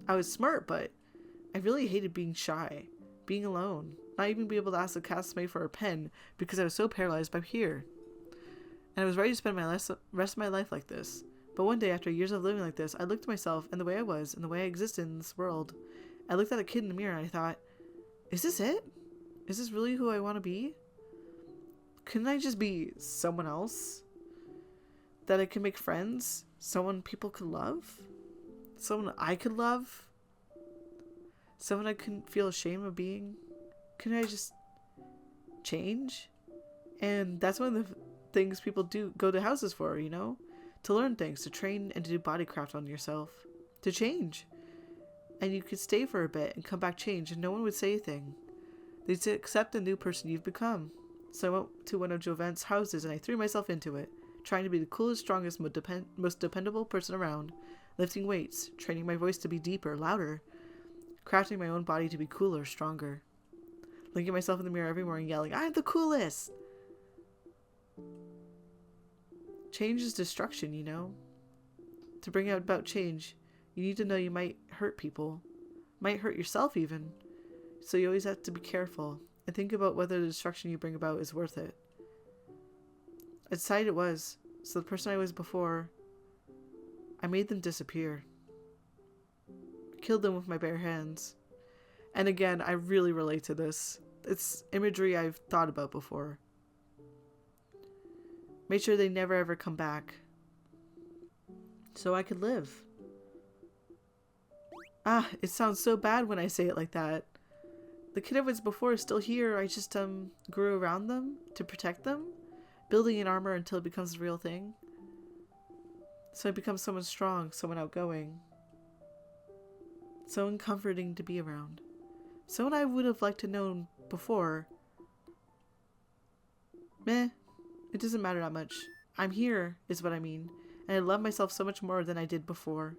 I was smart, but I really hated being shy. Being alone. Not even be able to ask a classmate for a pen because I was so paralyzed by fear. And I was ready to spend my rest of my life like this. But one day, after years of living like this, I looked at myself and the way I was and the way I existed in this world. I looked at the kid in the mirror and I thought, is this it? Is this really who I want to be? Couldn't I just be someone else? That I could make friends? Someone people could love? Someone I could love? Someone I couldn't feel ashamed of being? Couldn't I just change? And that's one of the things people do go to houses for, you know? To learn things, to train and to do bodycraft on yourself. To change. And you could stay for a bit and come back changed and no one would say a thing. They'd accept the new person you've become. So I went to one of Jovent's houses and I threw myself into it, trying to be the coolest, strongest, most dependable person around, lifting weights, training my voice to be deeper, louder, crafting my own body to be cooler, stronger. Looking at myself in the mirror every morning yelling, I'm the coolest! Change is destruction, you know? To bring about change, you need to know you might hurt people. Might hurt yourself even. So you always have to be careful and think about whether the destruction you bring about is worth it. I decided it was, so the person I was before, I made them disappear. Killed them with my bare hands. And again, I really relate to this. It's imagery I've thought about before. Made sure they never ever come back. So I could live. Ah, it sounds so bad when I say it like that. The kid I was before is still here. I just grew around them to protect them, building an armor until it becomes a real thing. So I become someone strong, someone outgoing, someone comforting to be around, someone I would have liked to know before. Meh, it doesn't matter that much. I'm here, is what I mean, and I love myself so much more than I did before.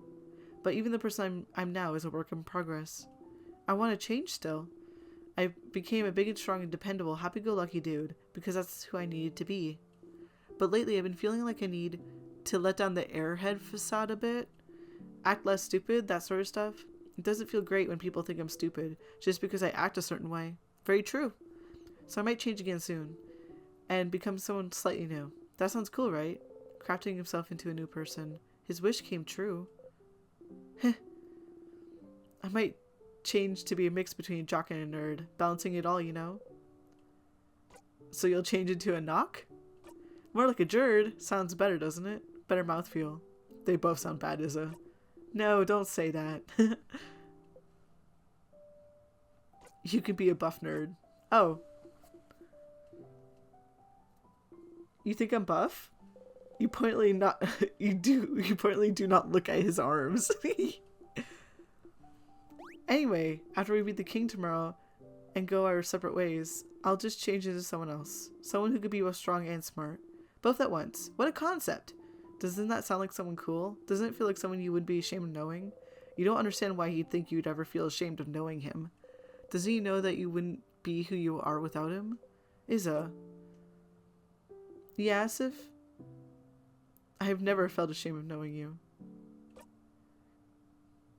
But even the person I'm now is a work in progress. I want to change still. I became a big and strong and dependable, happy-go-lucky dude because that's who I needed to be. But lately I've been feeling like I need to let down the airhead facade a bit, act less stupid, that sort of stuff. It doesn't feel great when people think I'm stupid just because I act a certain way. Very true. So I might change again soon and become someone slightly new. That sounds cool, right? Crafting himself into a new person. His wish came true. Heh. I might change to be a mix between a jock and a nerd, balancing it all, you know? So you'll change into a knock? More like a jerd. Sounds better, doesn't it? Better mouthfeel. They both sound bad, Izza. No, don't say that. You can be a buff nerd. Oh. You think I'm buff? You pointedly not you pointedly do not look at his arms. Anyway, after we meet the king tomorrow and go our separate ways, I'll just change into someone else. Someone who could be both strong and smart. Both at once. What a concept! Doesn't that sound like someone cool? Doesn't it feel like someone you would be ashamed of knowing? You don't understand why he'd think you'd ever feel ashamed of knowing him. Doesn't he know that you wouldn't be who you are without him? Izza. Yeah, Asif? I have never felt ashamed of knowing you.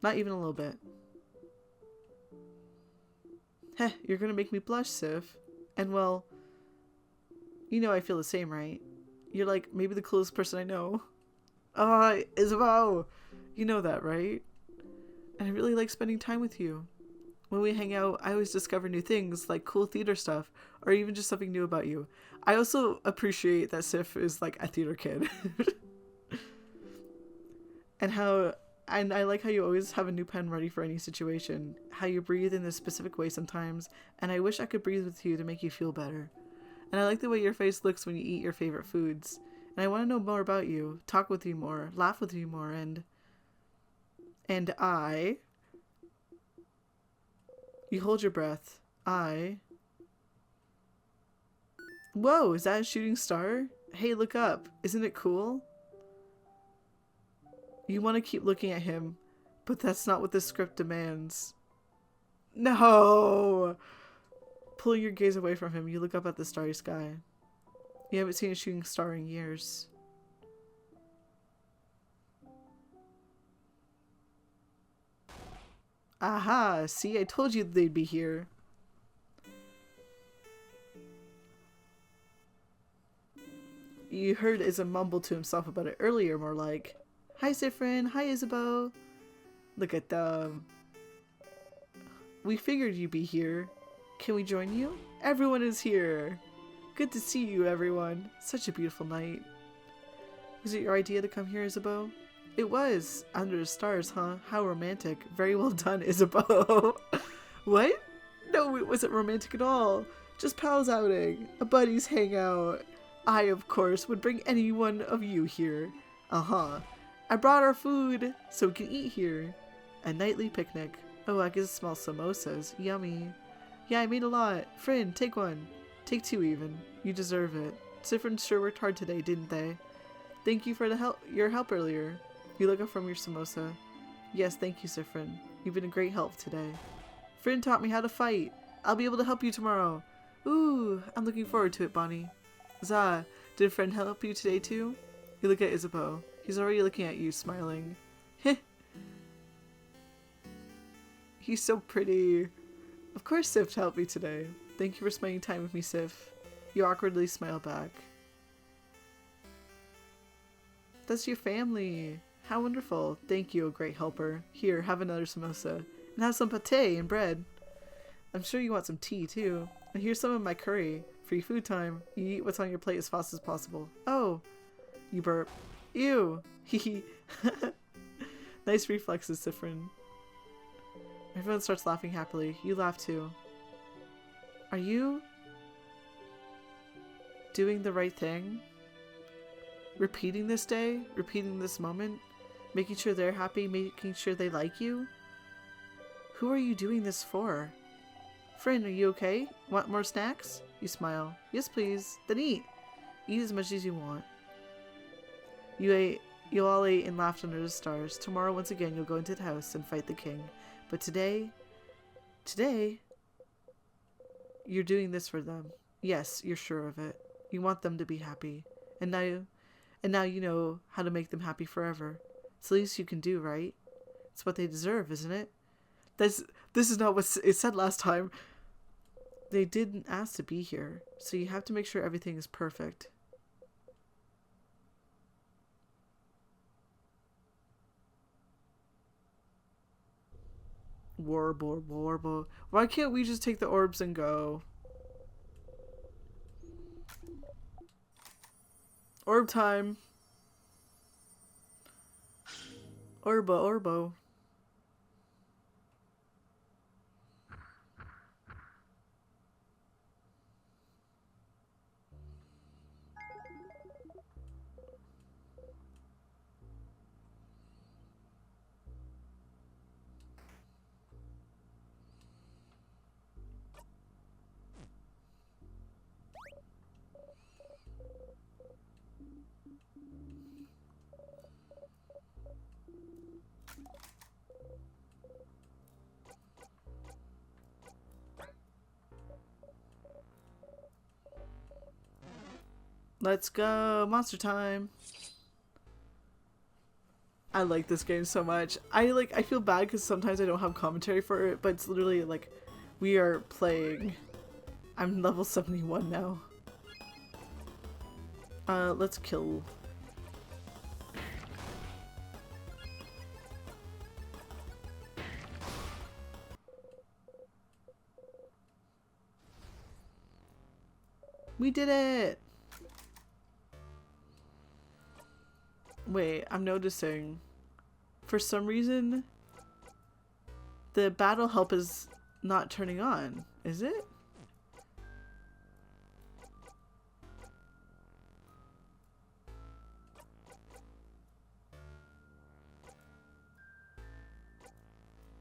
Not even a little bit. Heh, you're gonna make me blush, Sif. And well, you know I feel the same, right? You're like maybe the coolest person I know. Ah, Isabel! You know that, right? And I really like spending time with you. When we hang out, I always discover new things, like cool theater stuff, or even just something new about you. I also appreciate that Sif is like a theater kid. And I like how you always have a new pen ready for any situation, how you breathe in a specific way sometimes, and I wish I could breathe with you to make you feel better. And I like the way your face looks when you eat your favorite foods. And I want to know more about you, talk with you more, laugh with you more, and you hold your breath. Whoa, is that a shooting star? Hey, look up. Isn't it cool? You want to keep looking at him, but that's not what the script demands. No! Pulling your gaze away from him, you look up at the starry sky. You haven't seen a shooting star in years. Aha! See, I told you they'd be here. You heard Izza mumble to himself about it earlier, more like, Hi, Sifrin. Hi, Isabeau. Look at them. We figured you'd be here. Can we join you? Everyone is here. Good to see you, everyone. Such a beautiful night. Was it your idea to come here, Isabeau? It was. Under the stars, huh? How romantic. Very well done, Isabeau. What? No, it wasn't romantic at all. Just pals outing. A buddies hangout. I, of course, would bring any one of you here. Uh-huh. I brought our food, so we can eat here. A nightly picnic. Oh, I can smell samosas. Yummy. Yeah, I made a lot. Friend, take one. Take two, even. You deserve it. Sifrin sure worked hard today, didn't they? Thank you for your help earlier. You look up from your samosa. Yes, thank you, Sifrin. You've been a great help today. Friend taught me how to fight. I'll be able to help you tomorrow. Ooh, I'm looking forward to it, Bonnie. Zah, did Friend help you today too? You look at Isabeau. He's already looking at you, smiling. Heh. He's so pretty. Of course Sif helped me today. Thank you for spending time with me, Sif. You awkwardly smile back. That's your family. How wonderful. Thank you, a great helper. Here, have another samosa. And have some pate and bread. I'm sure you want some tea, too. And here's some of my curry. Free food time. You eat what's on your plate as fast as possible. Oh. You burp. Ew. Hee Nice reflexes, Sifrin. Everyone starts laughing happily. You laugh too. Are you doing the right thing? Repeating this day? Repeating this moment? Making sure they're happy? Making sure they like you? Who are you doing this for? Friend, are you okay? Want more snacks? You smile. Yes, please. Then eat. Eat as much as you want. You all ate and laughed under the stars. Tomorrow, once again, you'll go into the house and fight the king. But today, you're doing this for them. Yes, you're sure of it. You want them to be happy. And now you know how to make them happy forever. It's the least you can do, right? It's what they deserve, isn't it? This is not what it said last time. They didn't ask to be here, so you have to make sure everything is perfect. Warble. Why can't we just take the orbs and go? Orb time. Orbo. Let's go. Monster time. I like this game so much. I feel bad because sometimes I don't have commentary for it, but it's literally like we are playing. I'm level 71 now. Let's kill. We did it! Wait, I'm noticing. For some reason, the battle help is not turning on. Is it?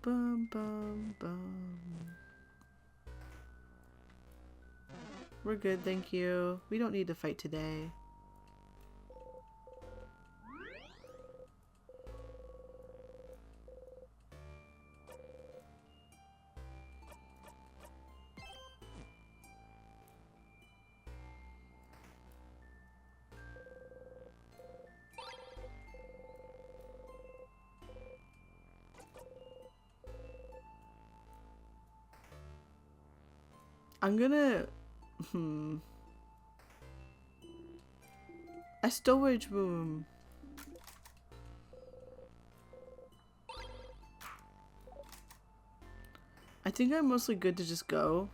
Bum bum bum. We're good, thank you. We don't need to fight today. I'm gonna... A storage room. think I'm mostly good to just go.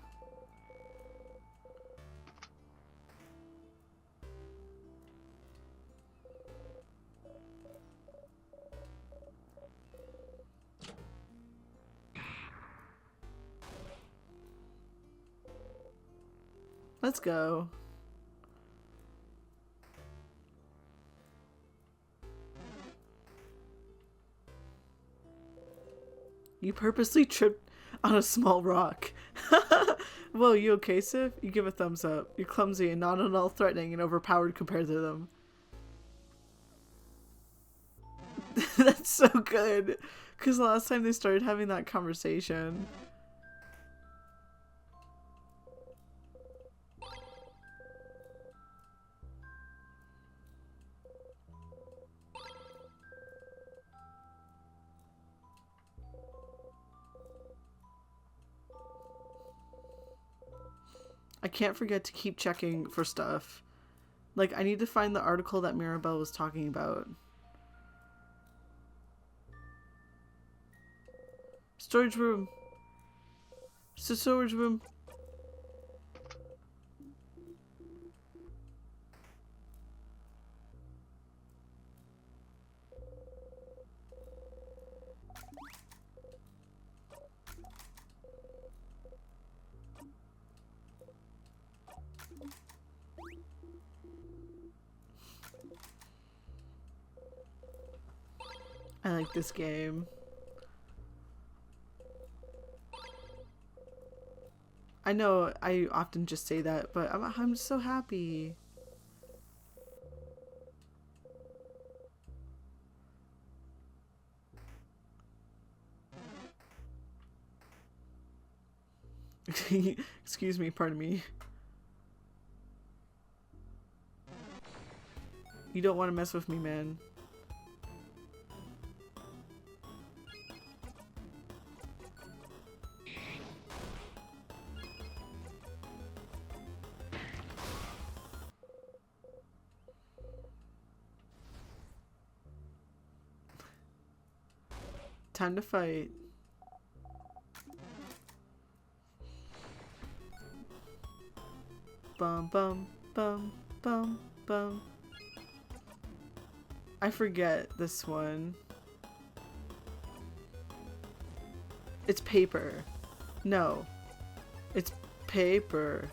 Let's go. You purposely tripped on a small rock. Whoa, you okay, Sif? You give a thumbs up. You're clumsy and not at all threatening and overpowered compared to them. That's so good. Because the last time they started having that conversation. I can't forget to keep checking for stuff. Like, I need to find the article that Mirabelle was talking about. Storage room. It's a storage room. I like this game. I know I often just say that, but I'm so happy. Excuse me, pardon me. You don't want to mess with me, man. Time to fight. Bum bum bum bum bum. I forget this one. It's paper. No. It's paper.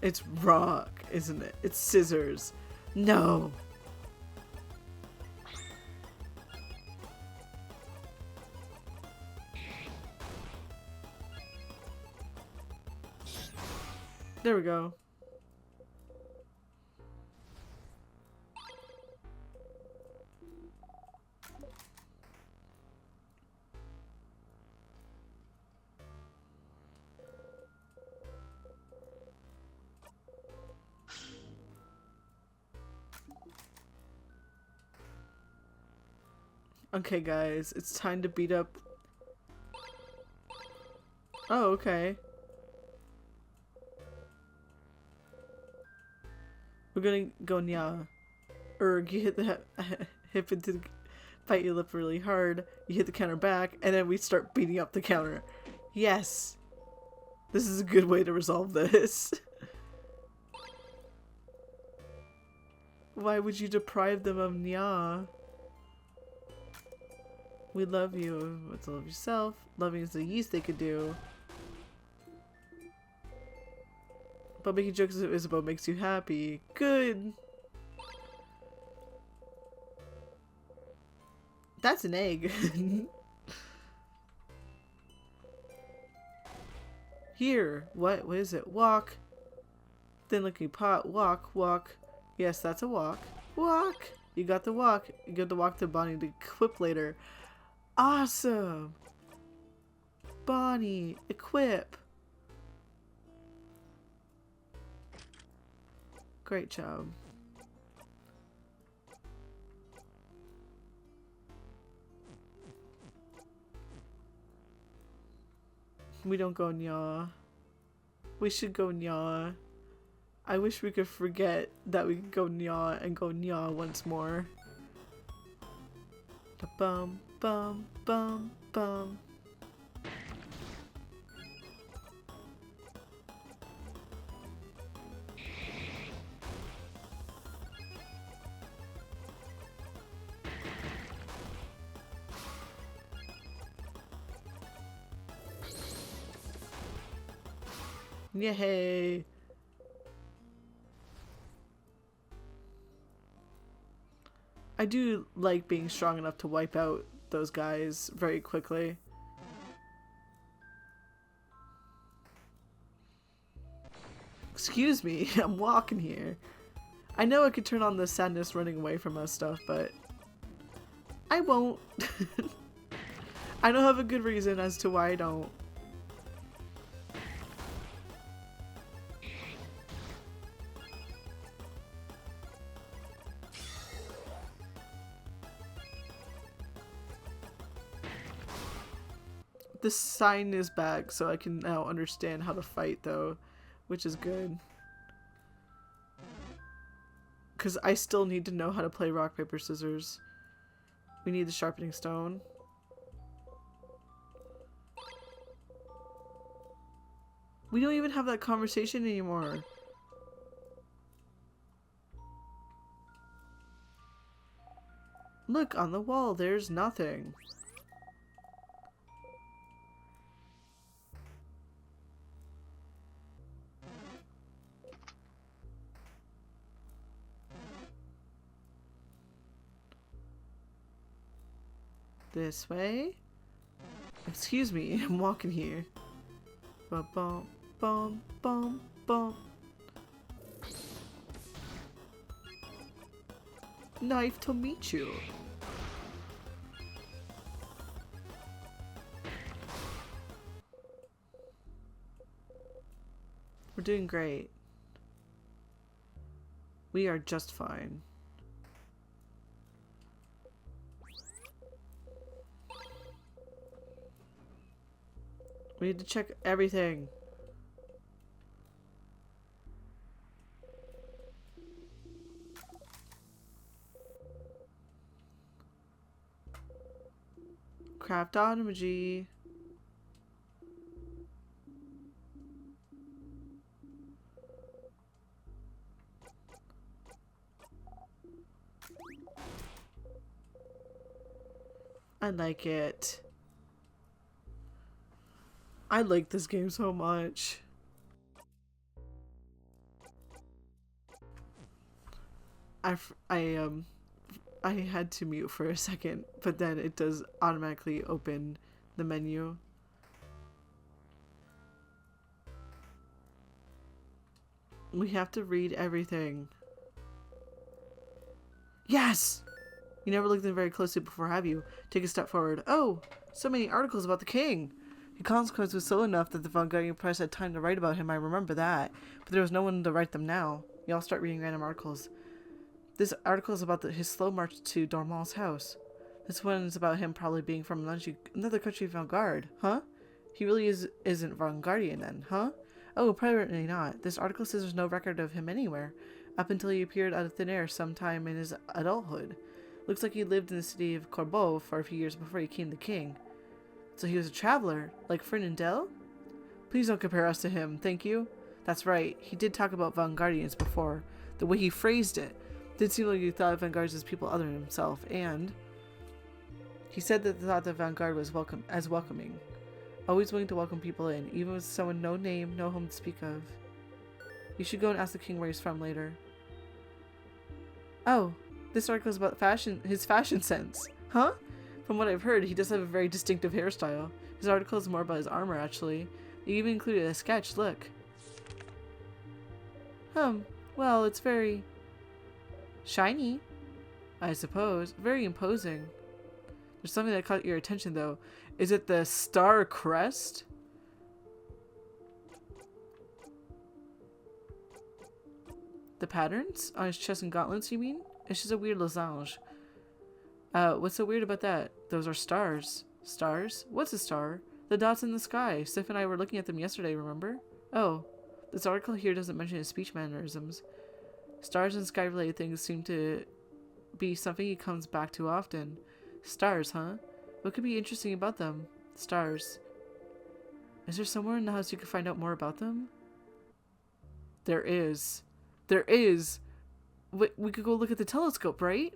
It's rock, isn't it? It's scissors. No. There we go. Okay, guys, it's time to beat up. Oh, okay. We're gonna go nya. Erg, you hit the hip into the bite your lip really hard. You hit the counter back, and then we start beating up the counter. Yes! This is a good way to resolve this. Why would you deprive them of nya? We love you. It's love yourself. Loving is the least they could do. But making jokes of Isabel makes you happy. Good. That's an egg. Here. What is it? Walk. Then looking pot. Walk. Walk. Yes, that's a walk. Walk. You got the walk. You got the walk to Bonnie to equip later. Awesome. Bonnie. Equip. Great job. We don't go nya. We should go nya. I wish we could forget that we could go nya and go nya once more. Bum bum, bum, bum. Yay! I do like being strong enough to wipe out those guys very quickly. Excuse me, I'm walking here. I know I could turn on the sadness running away from us stuff, but I won't. I don't have a good reason as to why I don't. The sign is back, so I can now understand how to fight, though, which is good. Because I still need to know how to play rock, paper, scissors. We need the sharpening stone. We don't even have that conversation anymore. Look, on the wall, there's nothing. This way? Excuse me, I'm walking here. Bum bum bum bum bum. Knife to meet you. We're doing great. We are just fine. We need to check everything. Craft automagy. I like it. I like this game so much. I had to mute for a second, but then it does automatically open the menu. We have to read everything. Yes! You never looked at them very closely before, have you? Take a step forward. Oh, so many articles about the king. His consequence was so enough that the Vanguardian press had time to write about him. I remember that. But there was no one to write them now. You all start reading random articles. This article is about his slow march to Dormal's house. This one is about him probably being from another country Vanguard. Huh? He really isn't Vanguardian then, huh? Oh, probably not. This article says there's no record of him anywhere, up until he appeared out of thin air sometime in his adulthood. Looks like he lived in the city of Corbeau for a few years before he became the king. So he was a traveler, like Fernandel? Please don't compare us to him, thank you. That's right, he did talk about Vanguardians before. The way he phrased it did seem like he thought of Vanguards as people other than himself, and he said that the thought that Vanguard was welcoming. Always willing to welcome people in, even with someone no name, no home to speak of. You should go and ask the king where he's from later. Oh, this article is about his fashion sense. Huh? From what I've heard, he does have a very distinctive hairstyle. His article is more about his armor, actually. They even included a sketch, look. Well, it's very shiny, I suppose. Very imposing. There's something that caught your attention, though. Is it the star crest? The patterns? On his chest and gauntlets, you mean? It's just a weird losange. What's so weird about that? Those are stars. Stars? What's a star? The dots in the sky. Sif and I were looking at them yesterday, remember? Oh, this article here doesn't mention his speech mannerisms. Stars and sky-related things seem to be something he comes back to often. Stars, huh? What could be interesting about them? Stars. Is there somewhere in the house you can find out more about them? There is. There is. We could go look at the telescope, right?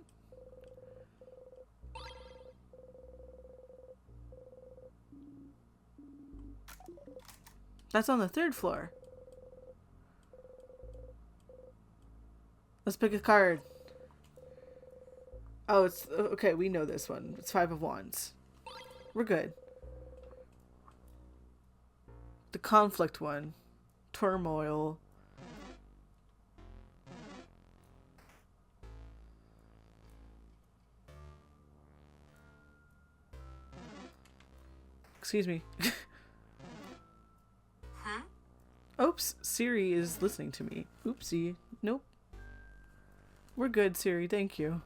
That's on the 3rd floor. Let's pick a card. Oh, it's... Okay, we know this one. It's 5 of Wands. We're good. The conflict one. Turmoil. Excuse me. Huh? Oops, Siri is listening to me. Oopsie. Nope. We're good, Siri. Thank you.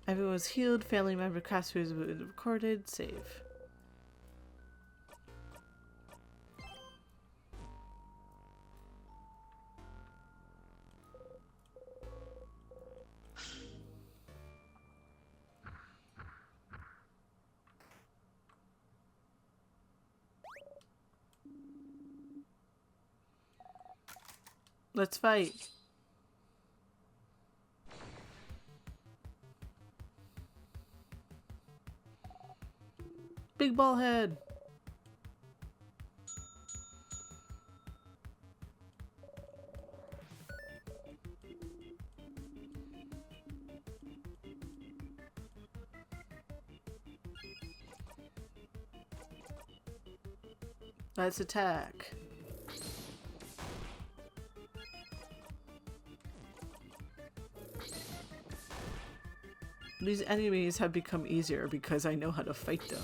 Everyone was healed. Family member casters recorded. Save. Let's fight. Big ball head. Let's attack. These enemies have become easier because I know how to fight them.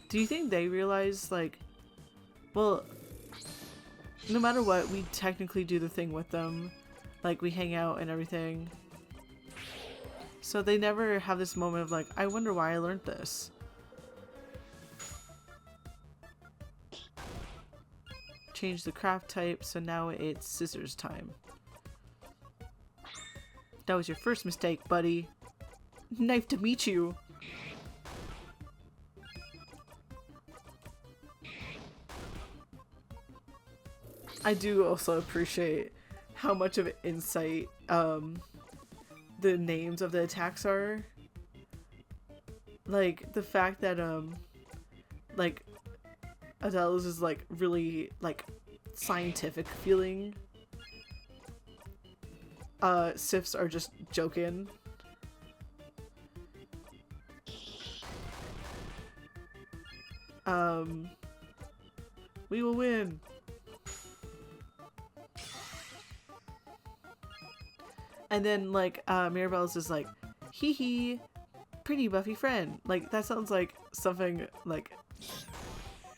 Do you think they realize, like, well, no matter what, we technically do the thing with them. Like, we hang out and everything. So they never have this moment of like, I wonder why I learned this. Change the craft type, so now it's scissors time. That was your first mistake, buddy. Knife to meet you. I do also appreciate how much of an insight the names of the attacks are. Like the fact that like Adele's is like really like scientific feeling. Sif's are just joking. We will win. And then like Mirabelle's is like, hee hee, pretty buffy friend. Like that sounds like something like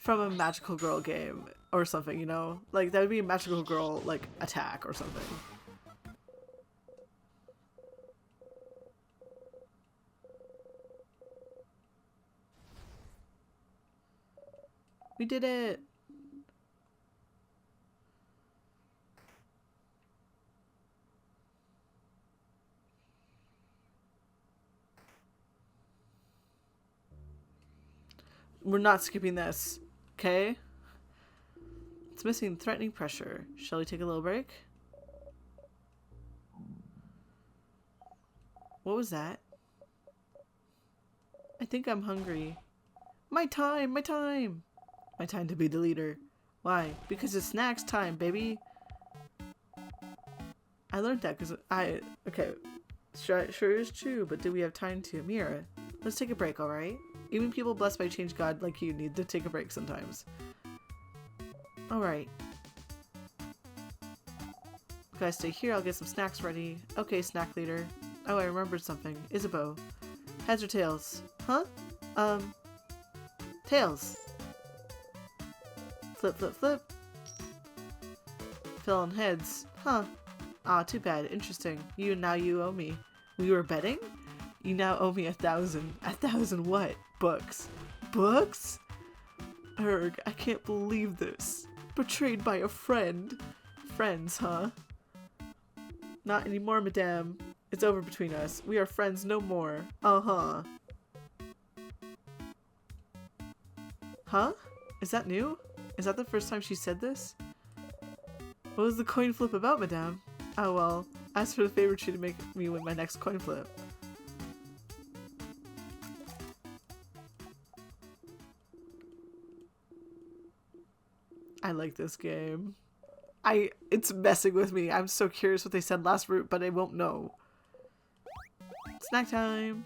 from a magical girl game or something, you know? Like that would be a magical girl like attack or something. We did it. We're not skipping this, okay? It's missing threatening pressure. Shall we take a little break? What was that? I think I'm hungry. My time! My time! My time to be the leader. Why? Because it's snacks time, baby! I learned that because okay. Sure is true, but do we have time to? Mira, let's take a break, alright? Even people blessed by change God like you need to take a break sometimes. Alright. Guys, stay here. I'll get some snacks ready. Okay, snack leader. Oh, I remembered something. Isabeau. Heads or tails? Huh? Tails. Flip, flip, flip. Fell on heads. Huh. Ah, too bad. Interesting. Now you owe me. We were betting? You now owe me 1,000. 1,000 what? Books. Books? Erg, I can't believe this. Betrayed by a friend. Friends, huh? Not anymore, madame. It's over between us. We are friends no more. Uh-huh. Huh? Is that new? Is that the first time she said this? What was the coin flip about, madame? Oh well, ask for the favor to make me win my next coin flip. I like this game. It's messing with me. I'm so curious what they said last route, but I won't know. Snack time!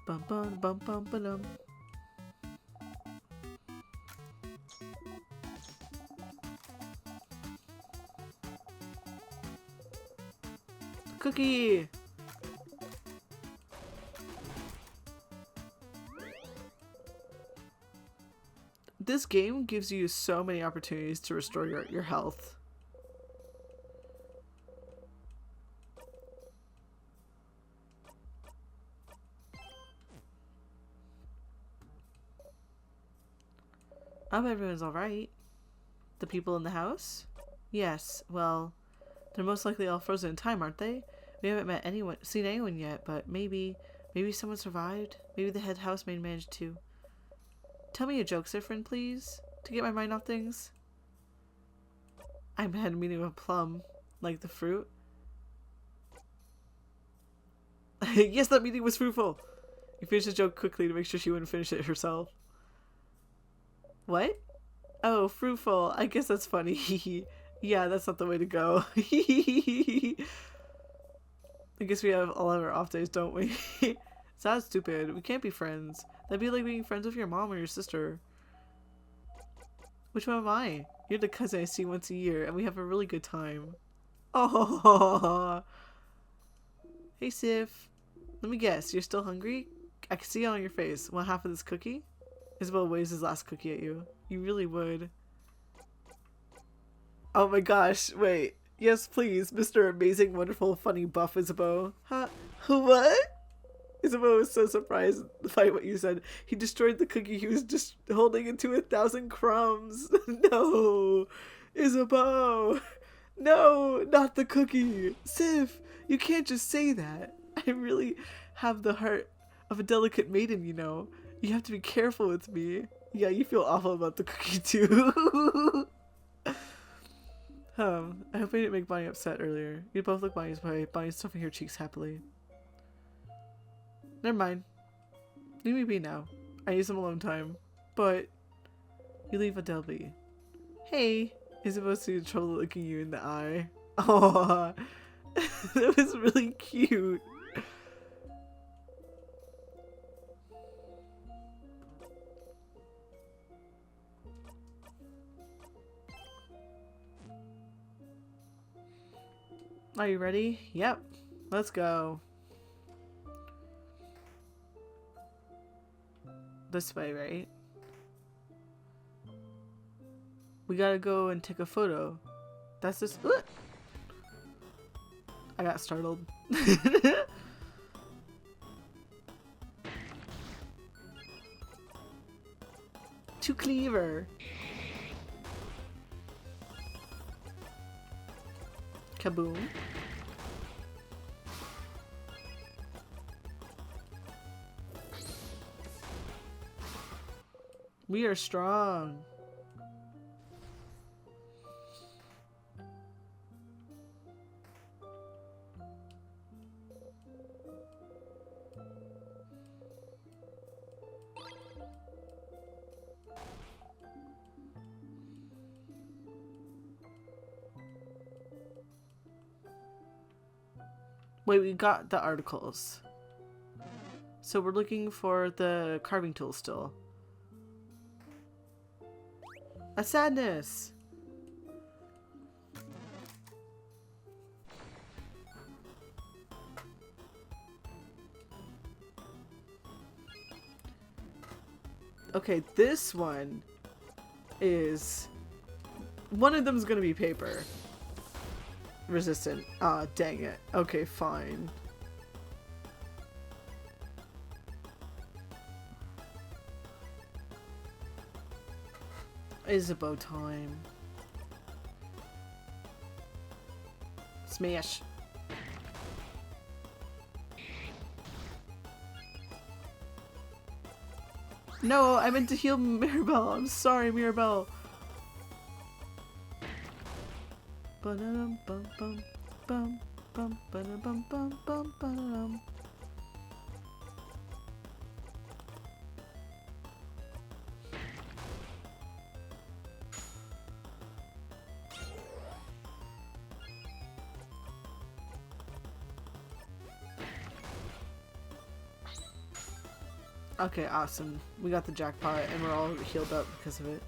Bum bum bum bum bum. Cookie! This game gives you so many opportunities to restore your health. I hope everyone's alright. The people in the house? Yes, well, they're most likely all frozen in time, aren't they? We haven't seen anyone yet, but maybe someone survived? Maybe the head housemaid managed to. Tell me a joke, Sifrin, please, to get my mind off things. I had a meeting with Plum, like the fruit. Yes, that meeting was fruitful. You finished the joke quickly to make sure she wouldn't finish it herself. What? Oh, fruitful. I guess that's funny. Yeah, that's not the way to go. I guess we have all of our off days, don't we? Sounds stupid. We can't be friends. That'd be like being friends with your mom or your sister. Which one am I? You're the cousin I see once a year, and we have a really good time. Oh, hey Sif. Let me guess, you're still hungry? I can see it on your face. Want half of this cookie? Isabel waves his last cookie at you. You really would. Oh my gosh, wait. Yes, please, Mr. Amazing, Wonderful, Funny, Buff Isabeau. Huh? What? Isabeau was so surprised by what you said. He destroyed the cookie he was just holding into 1,000 crumbs. No! Isabeau! No! Not the cookie! Sif! You can't just say that. I really have the heart of a delicate maiden, you know. You have to be careful with me. Yeah, you feel awful about the cookie too. I hope I didn't make Bonnie upset earlier. You both look Bonnie's way. Bonnie's stuffing her cheeks happily. Never mind. Leave me be now. I need some alone time. But you leave Adele be. Hey, is supposed to trouble looking you in the eye. Oh, that was really cute. Are you ready? Yep. Let's go. This way, right? We gotta go and take a photo. That's just... I got startled. Too clever. Kaboom. We are strong. Wait, we got the articles. So we're looking for the carving tool still. A sadness! Okay, this one is One of them is gonna be paper. Resistant. Ah, dang it. Okay, fine. Isabeau time. Smash. No, I meant to heal Mirabelle. I'm sorry, Mirabelle. Okay, awesome. We got the jackpot and we're all healed up because of it.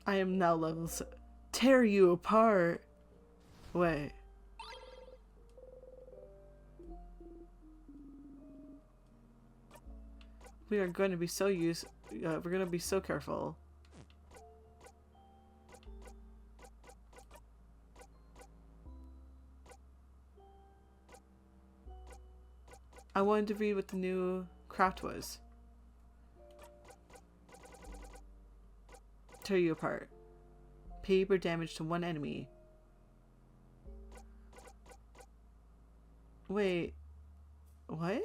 I am now level tear you apart. Wait. We are going to be so we're going to be so careful. I wanted to read what the new craft was. Tear you apart. Paper damage to one enemy. Wait. What?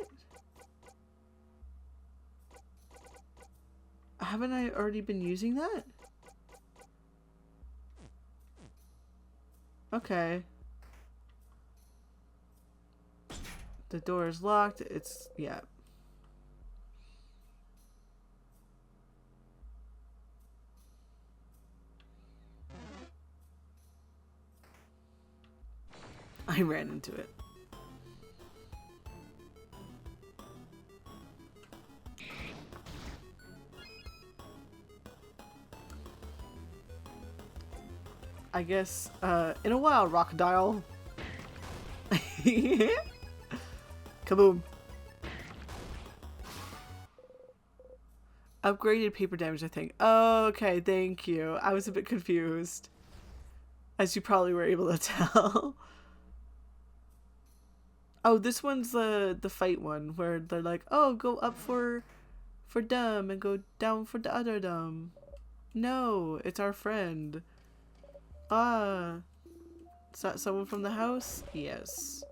Haven't I already been using that? Okay. The door is locked. It's, yeah. I ran into it. I guess, in a while, Crocodile. Kaboom. Upgraded paper damage, I think. Oh, okay, thank you. I was a bit confused. As you probably were able to tell. Oh, this one's the fight one, where they're like, oh, go up for dumb and go down for the other dumb. No, it's our friend. Ah. Is that someone from the house? Yes.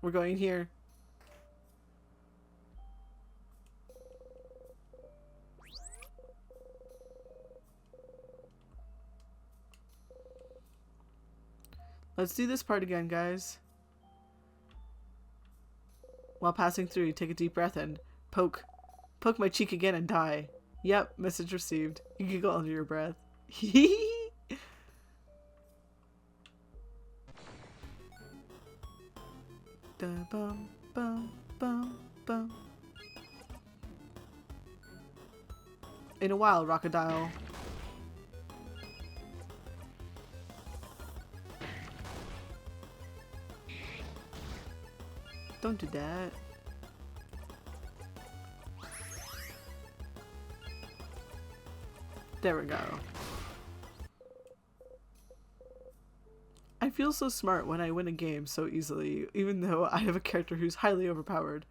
We're going here. Let's do this part again, guys. While passing through, you take a deep breath and poke. Poke my cheek again and die. Yep, message received. You giggle under your breath. Da bum bum bum bum. In a while, Crocodile. Don't do that. There we go. I feel so smart when I win a game so easily, even though I have a character who's highly overpowered.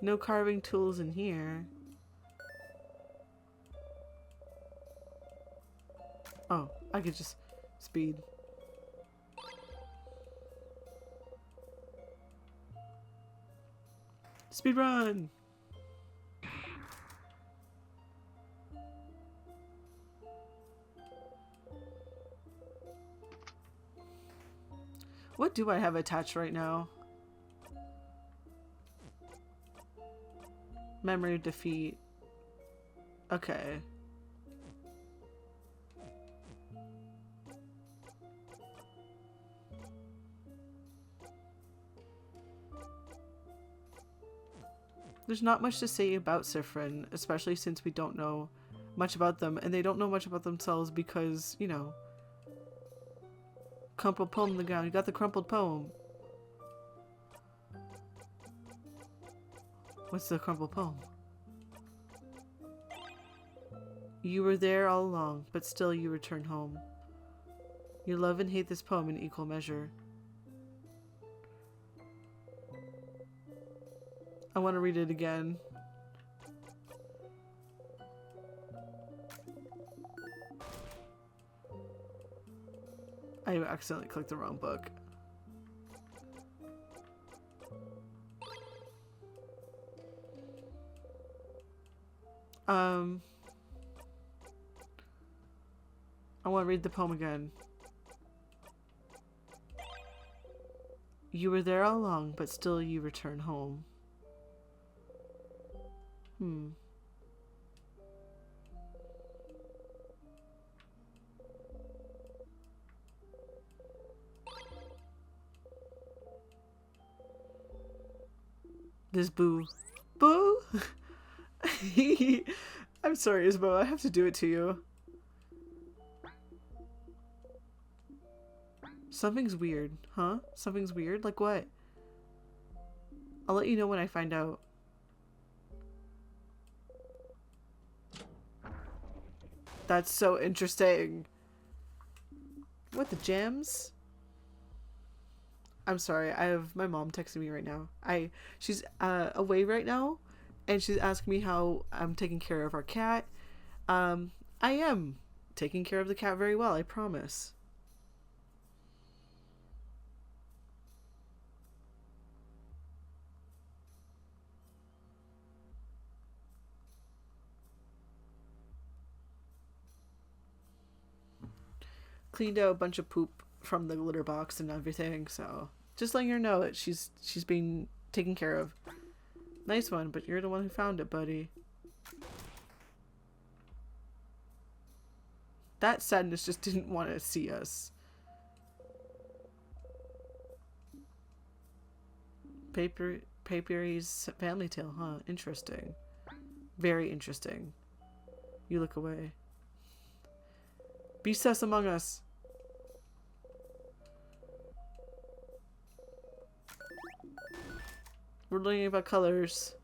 No carving tools in here. Oh, I could just speed. Speed run! What do I have attached right now? Memory of defeat. Okay. There's not much to say about Sifrin, especially since we don't know much about them, and they don't know much about themselves because, you know, crumpled poem on the ground. You got the crumpled poem. What's the crumpled poem? You were there all along, but still you return home. You love and hate this poem in equal measure. I want to read it again. I accidentally clicked the wrong book. I want to read the poem again. You were there all along, but still you return home. This boo. Boo? I'm sorry, Isabel. I have to do it to you. Something's weird. Huh? Something's weird? Like what? I'll let you know when I find out. That's so interesting. What, the gems? I'm sorry, I have my mom texting me right now. She's away right now, and she's asking me how I'm taking care of our cat. I am taking care of the cat very well, I promise. Cleaned out a bunch of poop from the litter box and everything, so just letting her know that she's being taken care of. Nice one, but you're the one who found it, buddy. That sadness just didn't want to see us. Papery's family tale, huh? Interesting. Very interesting. You look away. Be sus among us. We're learning about colors.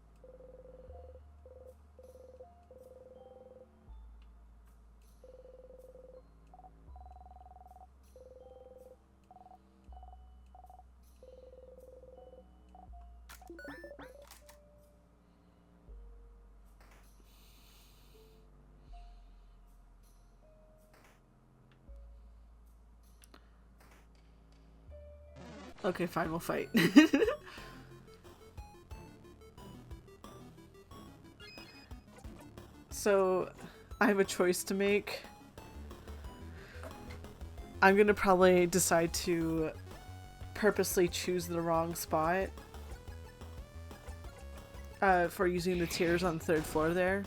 Okay, fine, we'll fight. So, I have a choice to make. I'm gonna probably decide to purposely choose the wrong spot for using the tiers on the 3rd floor there.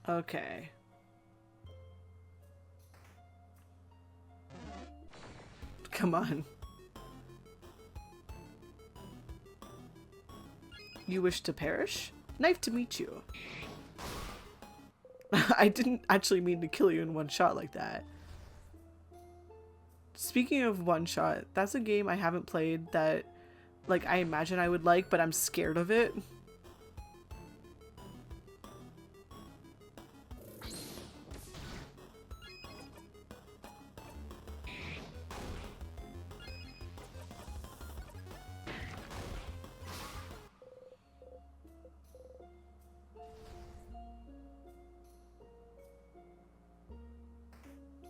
Okay. Come on. You wish to perish? Knife to meet you. I didn't actually mean to kill you in one shot like that. Speaking of one shot, that's a game I haven't played that, like, I imagine I would like, but I'm scared of it.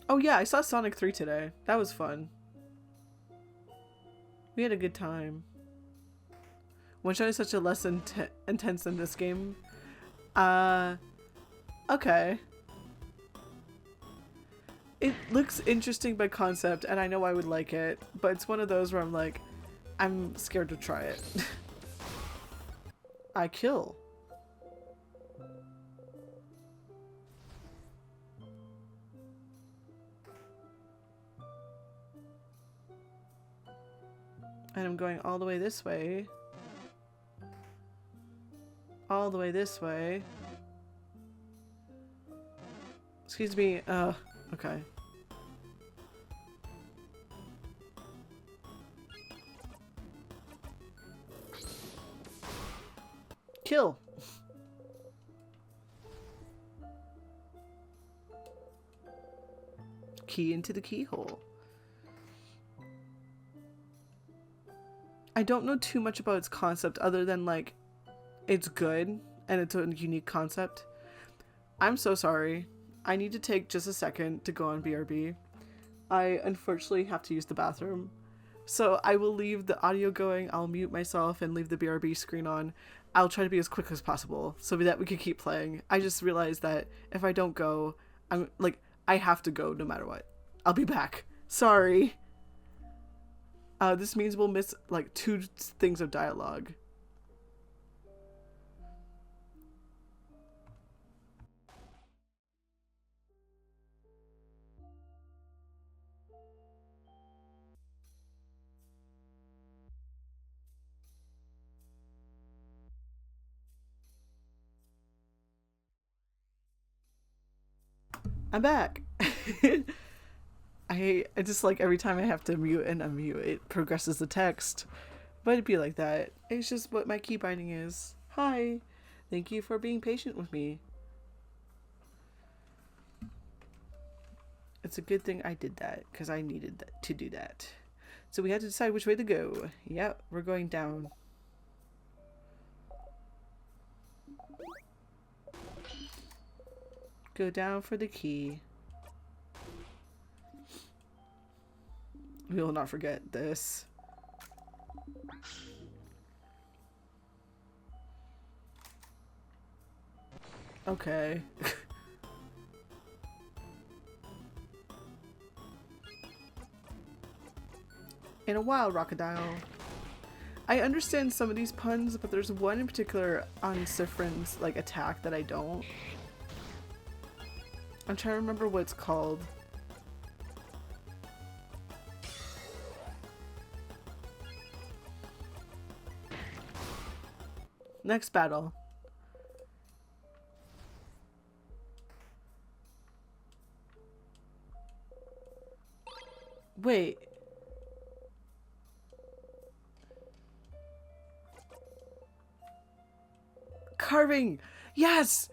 Oh yeah, I saw Sonic 3 today. That was fun. We had a good time. One shot is such a less intense than this game. Uh, okay. It looks interesting by concept, and I know I would like it, but it's one of those where I'm like, I'm scared to try it. I kill. And I'm going all the way this way. All the way this way. Excuse me. Okay. Kill. Key into the keyhole. I don't know too much about its concept other than like it's good and it's a unique concept. I'm so sorry. I need to take just a second to go on BRB. I unfortunately have to use the bathroom. So I will leave the audio going, I'll mute myself and leave the BRB screen on. I'll try to be as quick as possible so that we can keep playing. I just realized that if I don't go, I'm like, I have to go no matter what. I'll be back. Sorry. This means we'll miss like 2 things of dialogue. I'm back. I just like every time I have to mute and unmute, it progresses the text. But it'd be like that. It's just what my key binding is. Hi. Thank you for being patient with me. It's a good thing I did that because I needed to do that. So we had to decide which way to go. Yep, we're going down. Go down for the key. We will not forget this. Okay. In a while, Rockadile. I understand some of these puns, but there's one in particular on Sifrin's like attack that I don't. I'm trying to remember what it's called. Next battle. Wait. Carving! Yes!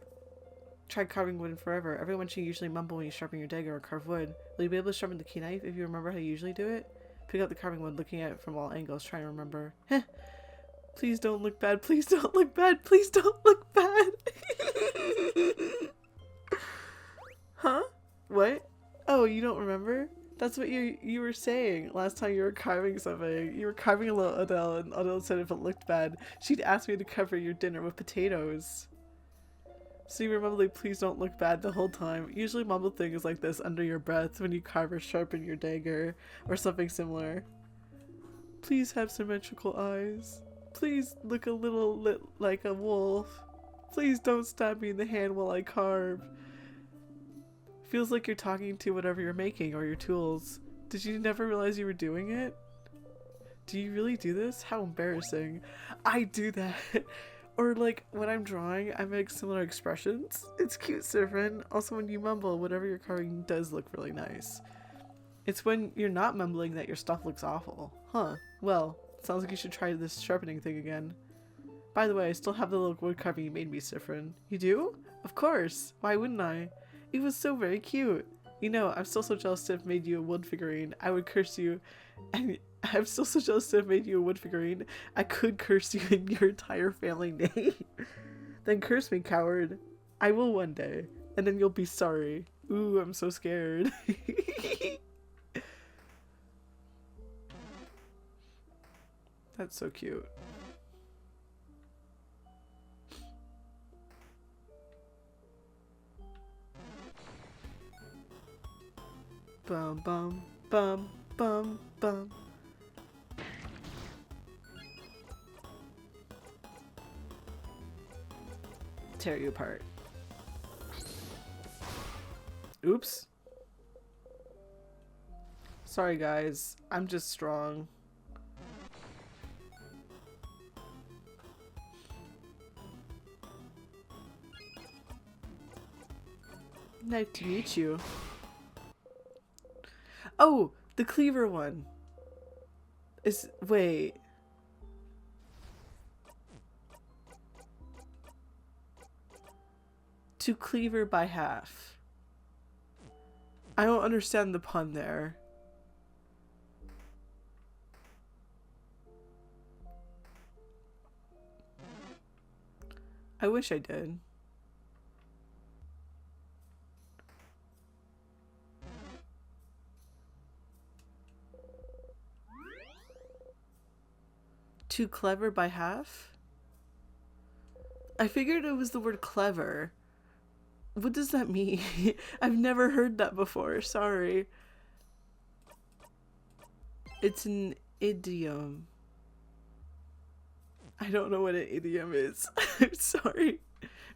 Try carving wood forever. Everyone should usually mumble when you sharpen your dagger or carve wood. Will you be able to sharpen the key knife if you remember how you usually do it? Pick up the carving wood, looking at it from all angles, trying to remember. Heh. Please don't look bad. Please don't look bad. Please don't look bad. Huh? What? Oh, you don't remember? That's what you were saying last time you were carving something. You were carving a little Adele, and Adele said if it looked bad, she'd ask me to cover your dinner with potatoes. So you were mumbling, please don't look bad the whole time. Usually mumble things like this under your breath when you carve or sharpen your dagger, or something similar. Please have symmetrical eyes. Please look a little like a wolf. Please don't stab me in the hand while I carve. Feels like you're talking to whatever you're making or your tools. Did you never realize you were doing it? Do you really do this? How embarrassing. I do that. Or like when I'm drawing, I make similar expressions. It's cute, Sirfin. Also when you mumble, whatever you're carving does look really nice. It's when you're not mumbling that your stuff looks awful. Huh. Well, sounds like you should try this sharpening thing again. By the way, I still have the little wood carving you made me, Sifrin. You do? Of course. Why wouldn't I? It was so very cute. You know, I'm still so jealous to have made you a wood figurine. I would curse you. And I'm still so jealous to have made you a wood figurine. I could curse you in your entire family name. Then curse me, coward. I will one day. And then you'll be sorry. Ooh, I'm so scared. That's so cute. Bum bum bum bum bum. Tear you apart. Oops. Sorry guys, I'm just strong. Nice to meet you. Oh, the cleaver one. Wait. To cleaver by half. I don't understand the pun there. I wish I did. Too clever by half? I figured it was the word clever. What does that mean? I've never heard that before. Sorry. It's an idiom. I don't know what an idiom is. I'm sorry.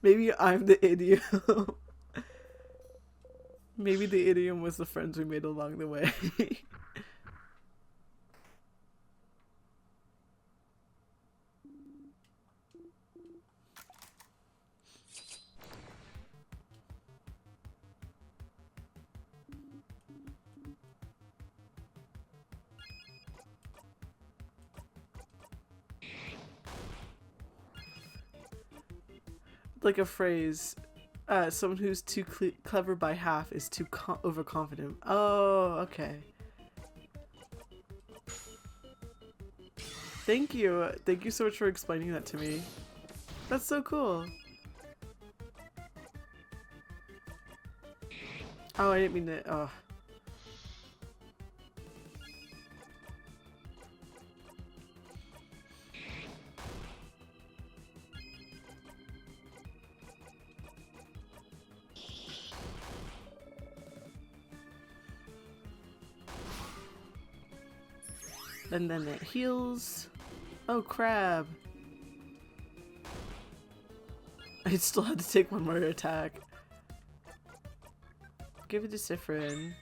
Maybe I'm the idiom. Maybe the idiom was the friends we made along the way. Like a phrase, someone who's too clever by half is too overconfident. Oh, okay. Thank you. Thank you so much for explaining that to me. That's so cool. Oh, I didn't mean to. Oh. And then it heals. Oh, crab. I still had to take one more attack. Give it to Sifrin.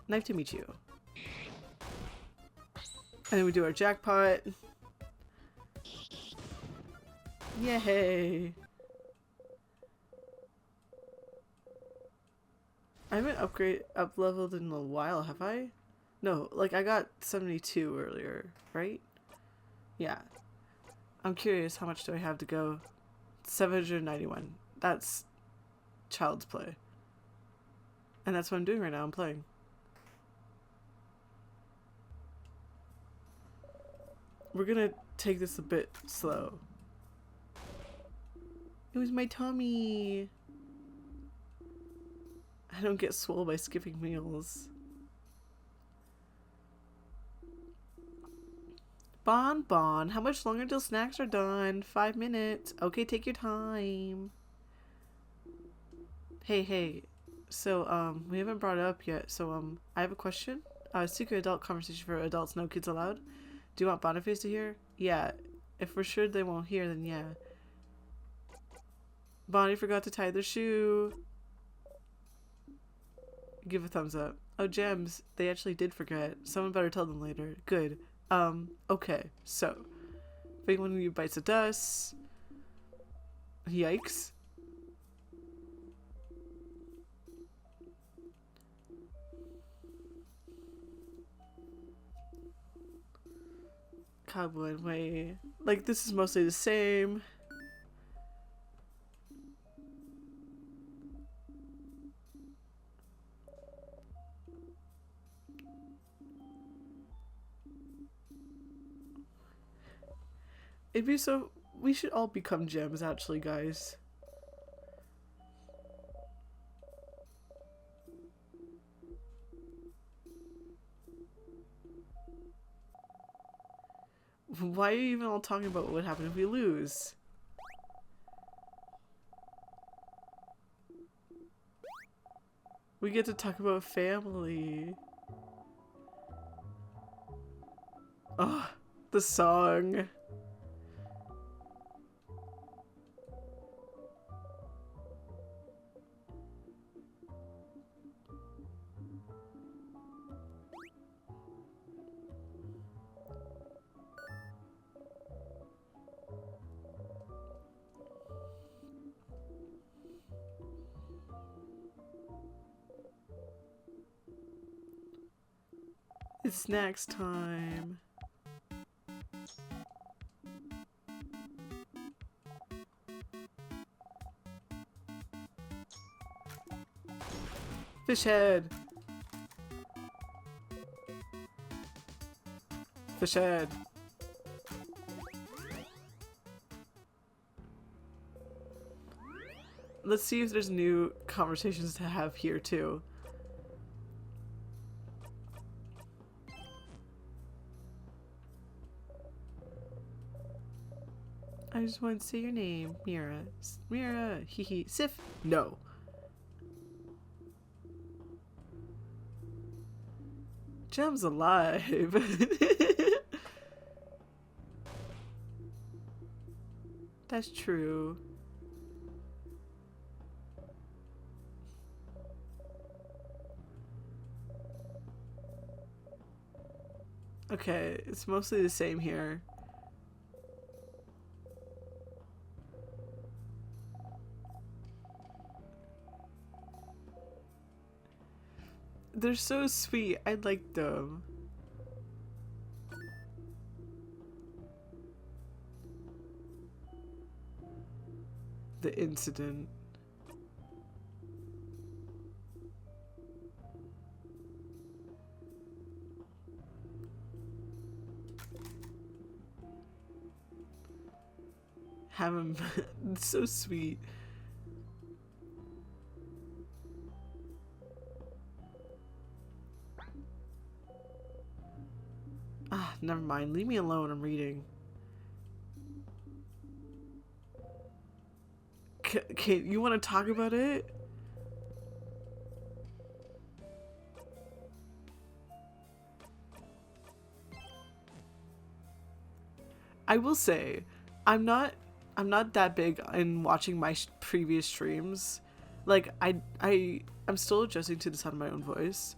Nice to meet you. And then we do our jackpot. Yay! I haven't up leveled in a while, have I? No, like I got 72 earlier, right? Yeah. I'm curious, how much do I have to go? 791. That's child's play. And that's what I'm doing right now, I'm playing. We're gonna take this a bit slow. It was my tummy! I don't get swole by skipping meals. Bon, how much longer till snacks are done? 5 minutes. Okay, take your time. Hey. So, we haven't brought it up yet. So, I have a question. Secret adult conversation for adults, no kids allowed. Do you want Boniface to hear? Yeah. If we're sure they won't hear, then yeah. Bonnie forgot to tie their shoe. Give a thumbs up. Oh, gems. They actually did forget. Someone better tell them later. Good. Okay. So, if anyone of you bites the dust. Yikes. Cowboy way. Like, this is mostly the same. It'd be so... We should all become gems, actually, guys. Why are you even all talking about what would happen if we lose? We get to talk about family. Oh, the song. It's snacks time. Fish head. Fish head. Let's see if there's new conversations to have here too. I just want to say your name. Mira. Mira. Hee hee. Sif. No. Gem's alive. That's true. Okay, it's mostly the same here. They're so sweet. I like them. The incident. Have him. It's so sweet. Ah, never mind. Leave me alone. I'm reading. Okay, you want to talk about it? I will say, I'm not that big in watching my previous streams. Like I'm still adjusting to the sound of my own voice,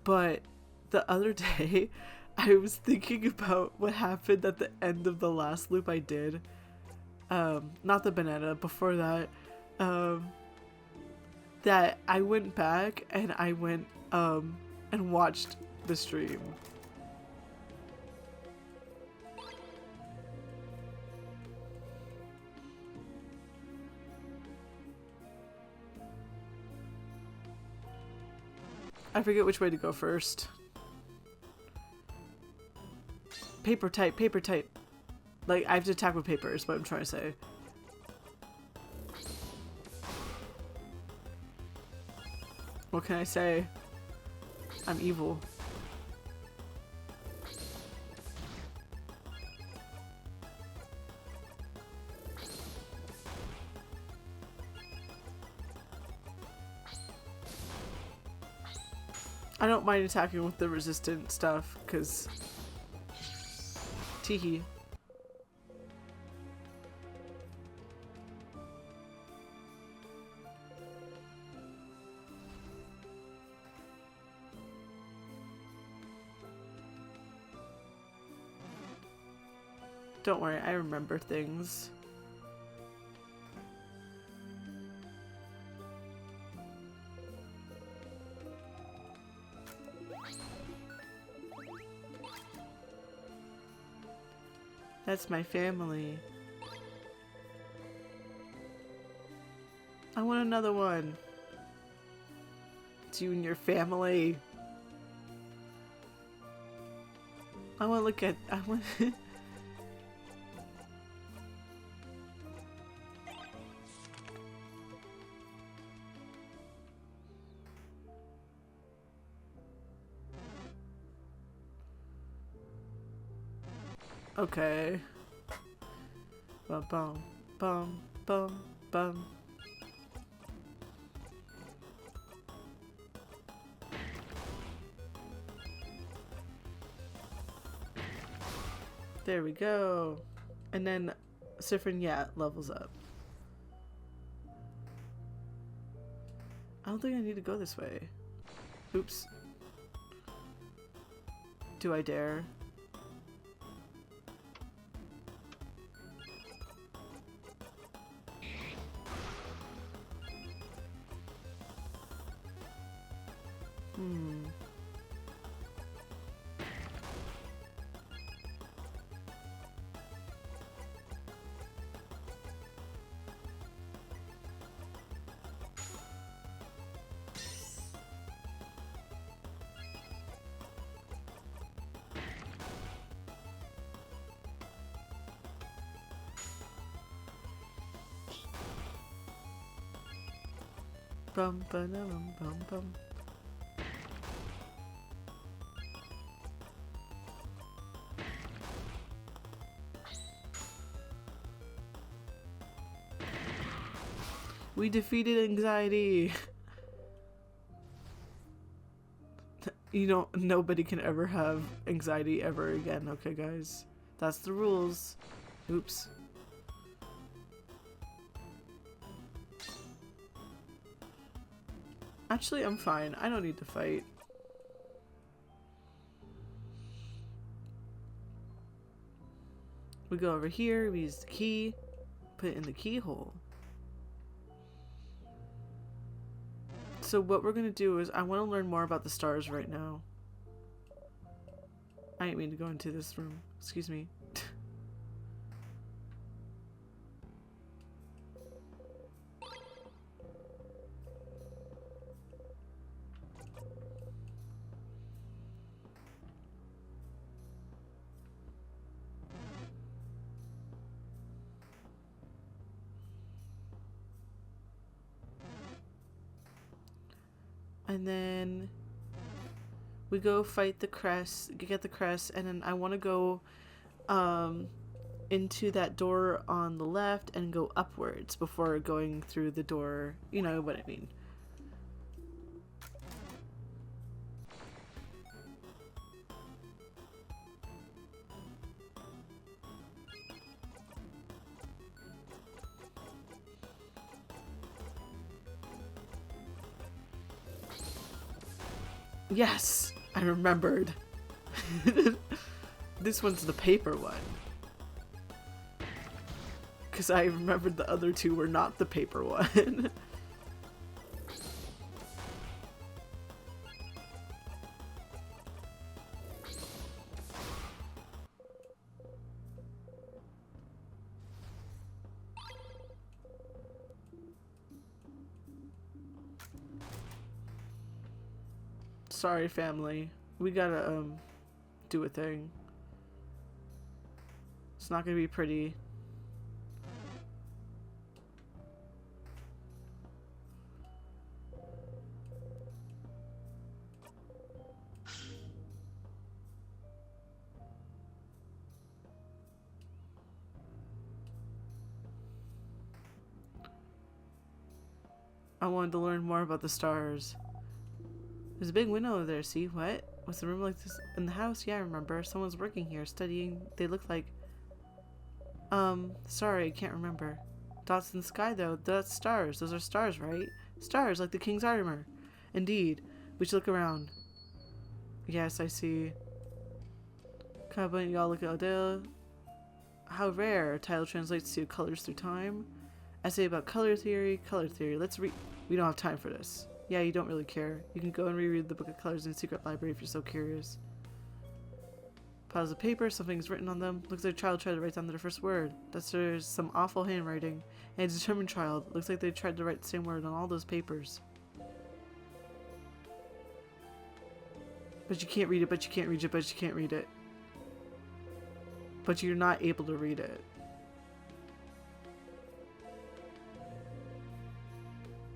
but the other day I was thinking about what happened at the end of the last loop I did. Not the banana, before that. That I went back and I went and watched the stream. I forget which way to go first. Paper type, paper type. Like, I have to attack with paper is what I'm trying to say. What can I say? I'm evil. I don't mind attacking with the resistant stuff, because... Teehee. Don't worry, I remember things. That's my family. I want another one. It's you and your family. I want to look at... I want... Okay. Bum bum bum bum bum. There we go. And then Sifrin, yeah, levels up. I don't think I need to go this way. Oops. Do I dare? Bum bum bum bum. We defeated anxiety. You know, nobody can ever have anxiety ever again, okay guys? That's the rules. Oops. Actually, I'm fine. I don't need to fight. We go over here, we use the key, put it in the keyhole. So what we're gonna do is, I want to learn more about the stars right now. I didn't mean to go into this room. Excuse me. And then we go fight the crest, get the crest, and then I want to go into that door on the left and go upwards before going through the door. You know what I mean. Yes, I remembered. This one's the paper one. Because I remembered the other two were not the paper one. Sorry, family. We gotta, do a thing. It's not gonna be pretty. I wanted to learn more about the stars. There's a big window over there, see? What? Was the room like this in the house? Yeah, I remember. Someone's working here, studying. They look like... sorry, I can't remember. Dots in the sky, though. That's stars. Those are stars, right? Stars, like the king's armor. Indeed. We should look around. Yes, I see. Come on, y'all look at Odell. How rare. Title translates to colors through time. Essay about color theory. Color theory. Let's read. We don't have time for this. Yeah, you don't really care. You can go and reread the Book of Colors in the secret library if you're so curious. Piles of paper, something's written on them. Looks like a child tried to write down their first word. There's some awful handwriting. And a determined child. Looks like they tried to write the same word on all those papers. But you can't read it, but you can't read it, but you can't read it. But you're not able to read it.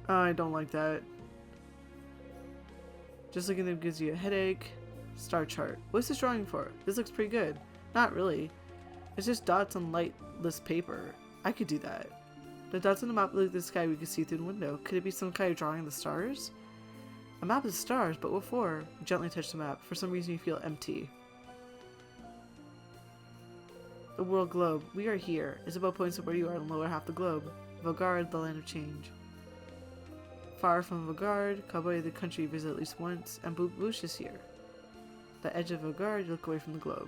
Oh, I don't like that. Just looking at them gives you a headache. Star chart. What's this drawing for? This looks pretty good. Not really. It's just dots on lightless paper. I could do that. The dots on the map look like the sky we could see through the window. Could it be some kind of drawing of the stars? A map of stars, but what for? You gently touch the map. For some reason you feel empty. The world globe. We are here. Isabel points to where you are on the lower half of the globe. Vogard, the land of change. Far from Vogard, Cowboy the country you visit at least once, and Bush is here. The edge of Vogard, you look away from the globe.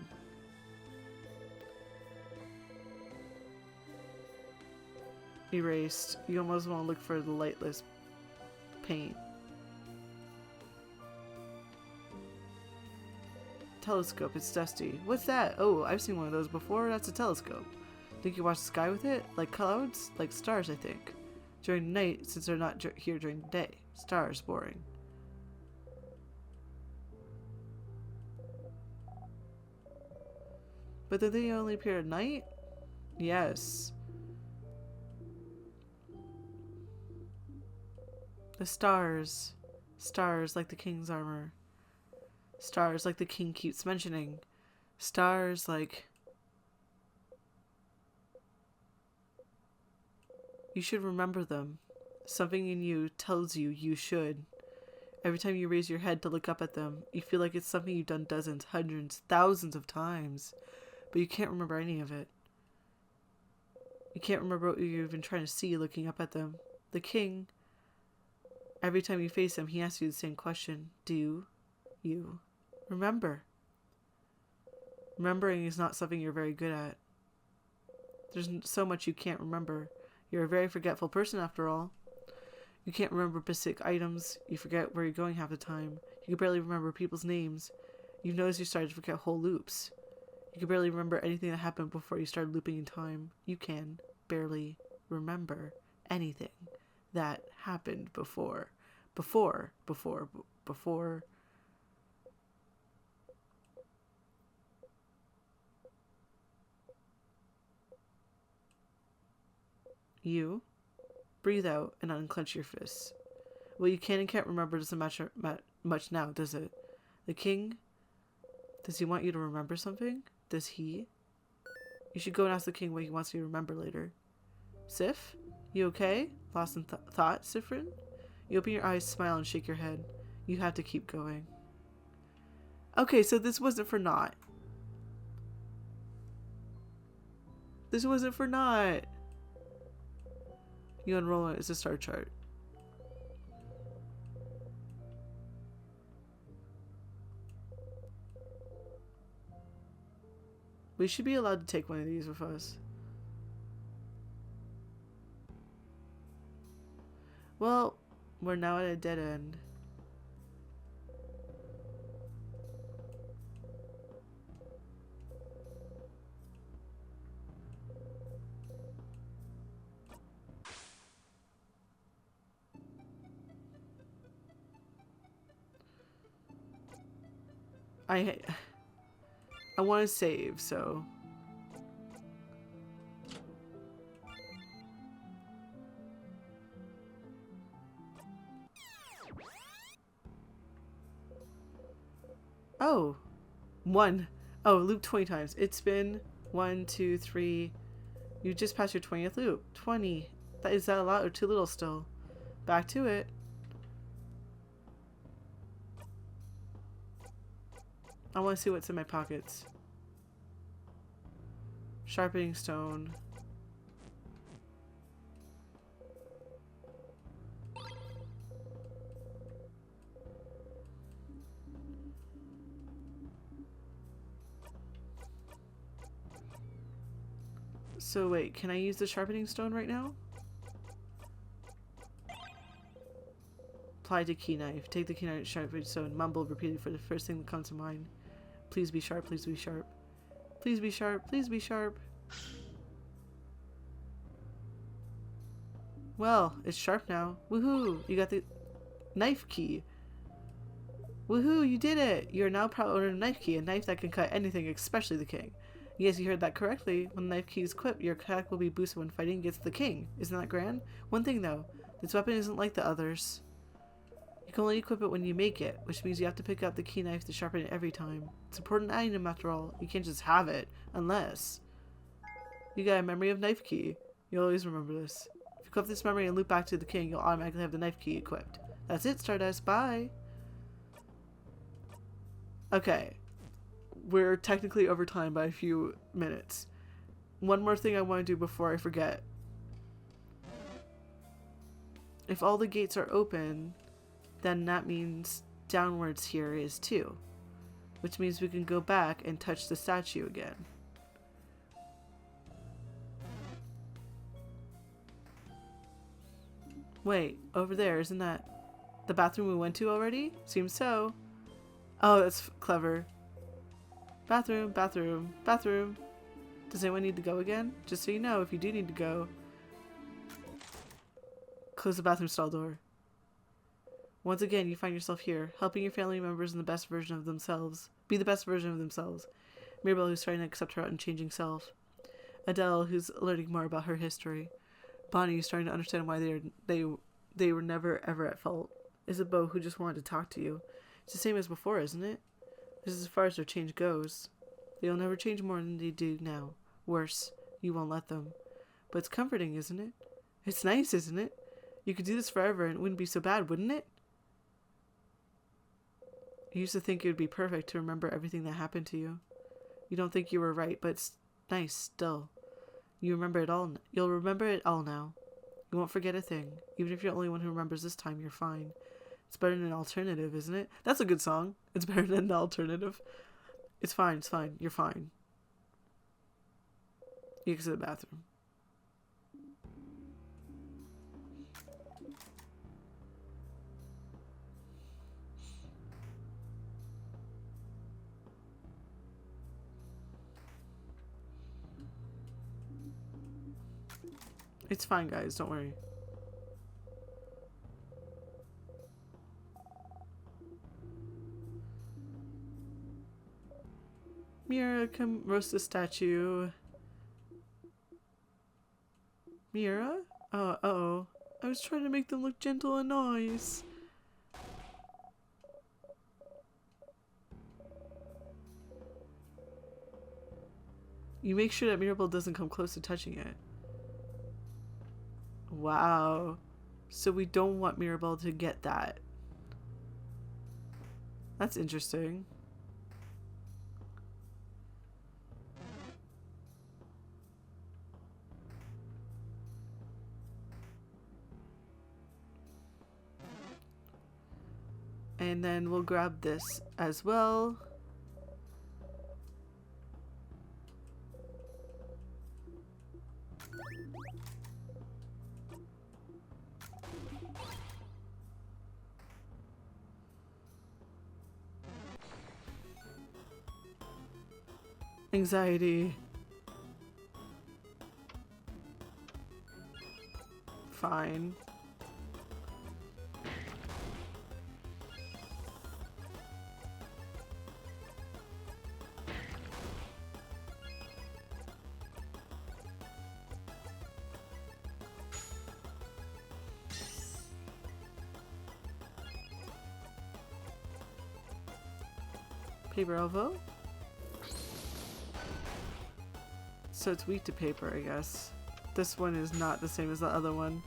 Erased. You almost want to look for the lightless paint. Telescope, it's dusty. What's that? Oh, I've seen one of those before. That's a telescope. Think you watch the sky with it? Like clouds? Like stars, I think. During the night, since they're not here during the day. Stars, boring. But do they only appear at night? Yes. The stars. Stars like the king's armor. Stars like the king keeps mentioning. Stars like... You should remember them. Something in you tells you you should. Every time you raise your head to look up at them, you feel like it's something you've done dozens, hundreds, thousands of times. But you can't remember any of it. You can't remember what you've been trying to see looking up at them. The king, every time you face him, he asks you the same question. Do you remember? Remembering is not something you're very good at. There's so much you can't remember. You're a very forgetful person after all. You can't remember basic items. You forget where you're going half the time. You can barely remember people's names. You've noticed you started to forget whole loops. You can barely remember anything that happened before you started looping in time. You can barely remember anything that happened before. Before. You breathe out and unclench your fists. What you can and can't remember doesn't matter much now, does it? The king, does he want you to remember something? Does he? You should go and ask the king what he wants you to remember later. Sif? You okay? Lost in thought, Sifrin? You open your eyes, smile, and shake your head. You have to keep going. Okay, so this wasn't for naught. This wasn't for naught. You unroll it as a star chart. We should be allowed to take one of these with us. Well, we're now at a dead end. I want to save, so... Oh! 1. Oh, loop 20 times. It's been 1, 2, 3... You just passed your 20th loop. 20. Is that a lot or too little still? Back to it. I want to see what's in my pockets. Sharpening stone. So wait, can I use the sharpening stone right now? Apply to key knife. Take the key knife, sharpening stone. Mumble repeatedly for the first thing that comes to mind. Please be sharp, please be sharp. Please be sharp, please be sharp. Well, it's sharp now. Woohoo! You got the knife key. Woohoo! You did it! You are now proud owner of a knife key, a knife that can cut anything, especially the king. Yes, you heard that correctly. When the knife key is equipped, your attack will be boosted when fighting against the king. Isn't that grand? One thing though, this weapon isn't like the others. You can only equip it when you make it, which means you have to pick up the key knife to sharpen it every time. It's an important item after all. You can't just have it, unless you got a memory of knife key. You'll always remember this. If you equip this memory and loop back to the king, you'll automatically have the knife key equipped. That's it, Stardust. Bye! Okay. We're technically over time by a few minutes. one more thing I want to do before I forget. If all the gates are open, then that means downwards here is too. Which means we can go back and touch the statue again. Wait, over there, isn't that the bathroom we went to already? Seems so. Oh, that's clever. Bathroom, bathroom, bathroom. Does anyone need to go again? Just so you know, if you do need to go, close the bathroom stall door. Once again, you find yourself here, helping your family members in the best version of themselves. Be the best version of themselves. Mirabelle, who's trying to accept her unchanging self. Adele, who's learning more about her history. Bonnie, who's trying to understand why they were never ever at fault. Isabeau, who just wanted to talk to you. It's the same as before, isn't it? This is as far as their change goes. They'll never change more than they do now. Worse, you won't let them. But it's comforting, isn't it? It's nice, isn't it? You could do this forever and it wouldn't be so bad, wouldn't it? You used to think it would be perfect to remember everything that happened to you. You don't think you were right, but it's nice still. You remember it all. You'll remember it all now. You won't forget a thing. Even if you're the only one who remembers this time, you're fine. It's better than an alternative, isn't it? That's a good song. It's better than an alternative. It's fine, it's fine. You're fine. You can go to the bathroom. It's fine, guys. Don't worry. Mira, come roast the statue. Mira? Uh-oh. I was trying to make them look gentle and nice. You make sure that Mirabelle doesn't come close to touching it. Wow. So we don't want Mirabelle to get that. That's interesting. And then we'll grab this as well. Anxiety. Fine. Paper elbow. So it's weak to paper, I guess. This one is not the same as the other one.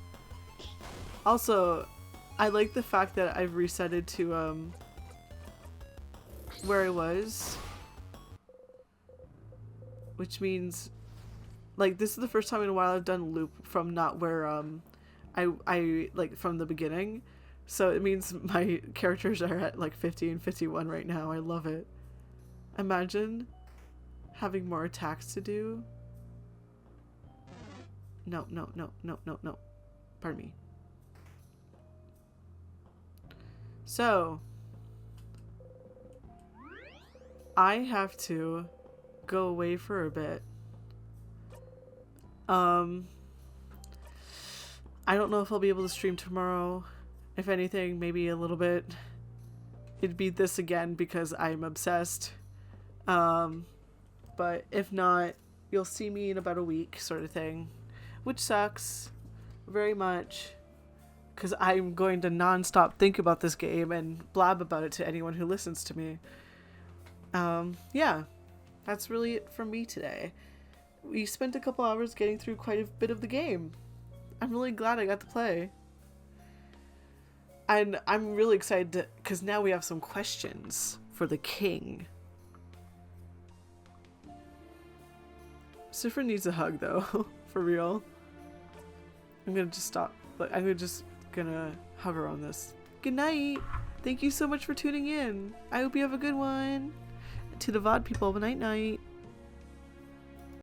Also, I like the fact that I've resetted to where I was. Which means, like, this is the first time in a while I've done a loop from not where I like from the beginning. So it means my characters are at like 50 and 51 right now. I love it. Imagine having more attacks to do. No. Pardon me. So, I have to go away for a bit. I don't know if I'll be able to stream tomorrow. If anything, maybe a little bit. It'd be this again because I'm obsessed. But if not, you'll see me in about a week sort of thing. Which sucks very much because I'm going to non-stop think about this game and blab about it to anyone who listens to me. Yeah, that's really it from me today. We spent a couple hours getting through quite a bit of the game. I'm really glad I got to play. And I'm really excited because now we have some questions for the king. Sifra needs a hug though, for real. I'm gonna just stop. But I'm just gonna hover on this. Good night. Thank you so much for tuning in. I hope you have a good one. To the VOD people, night night.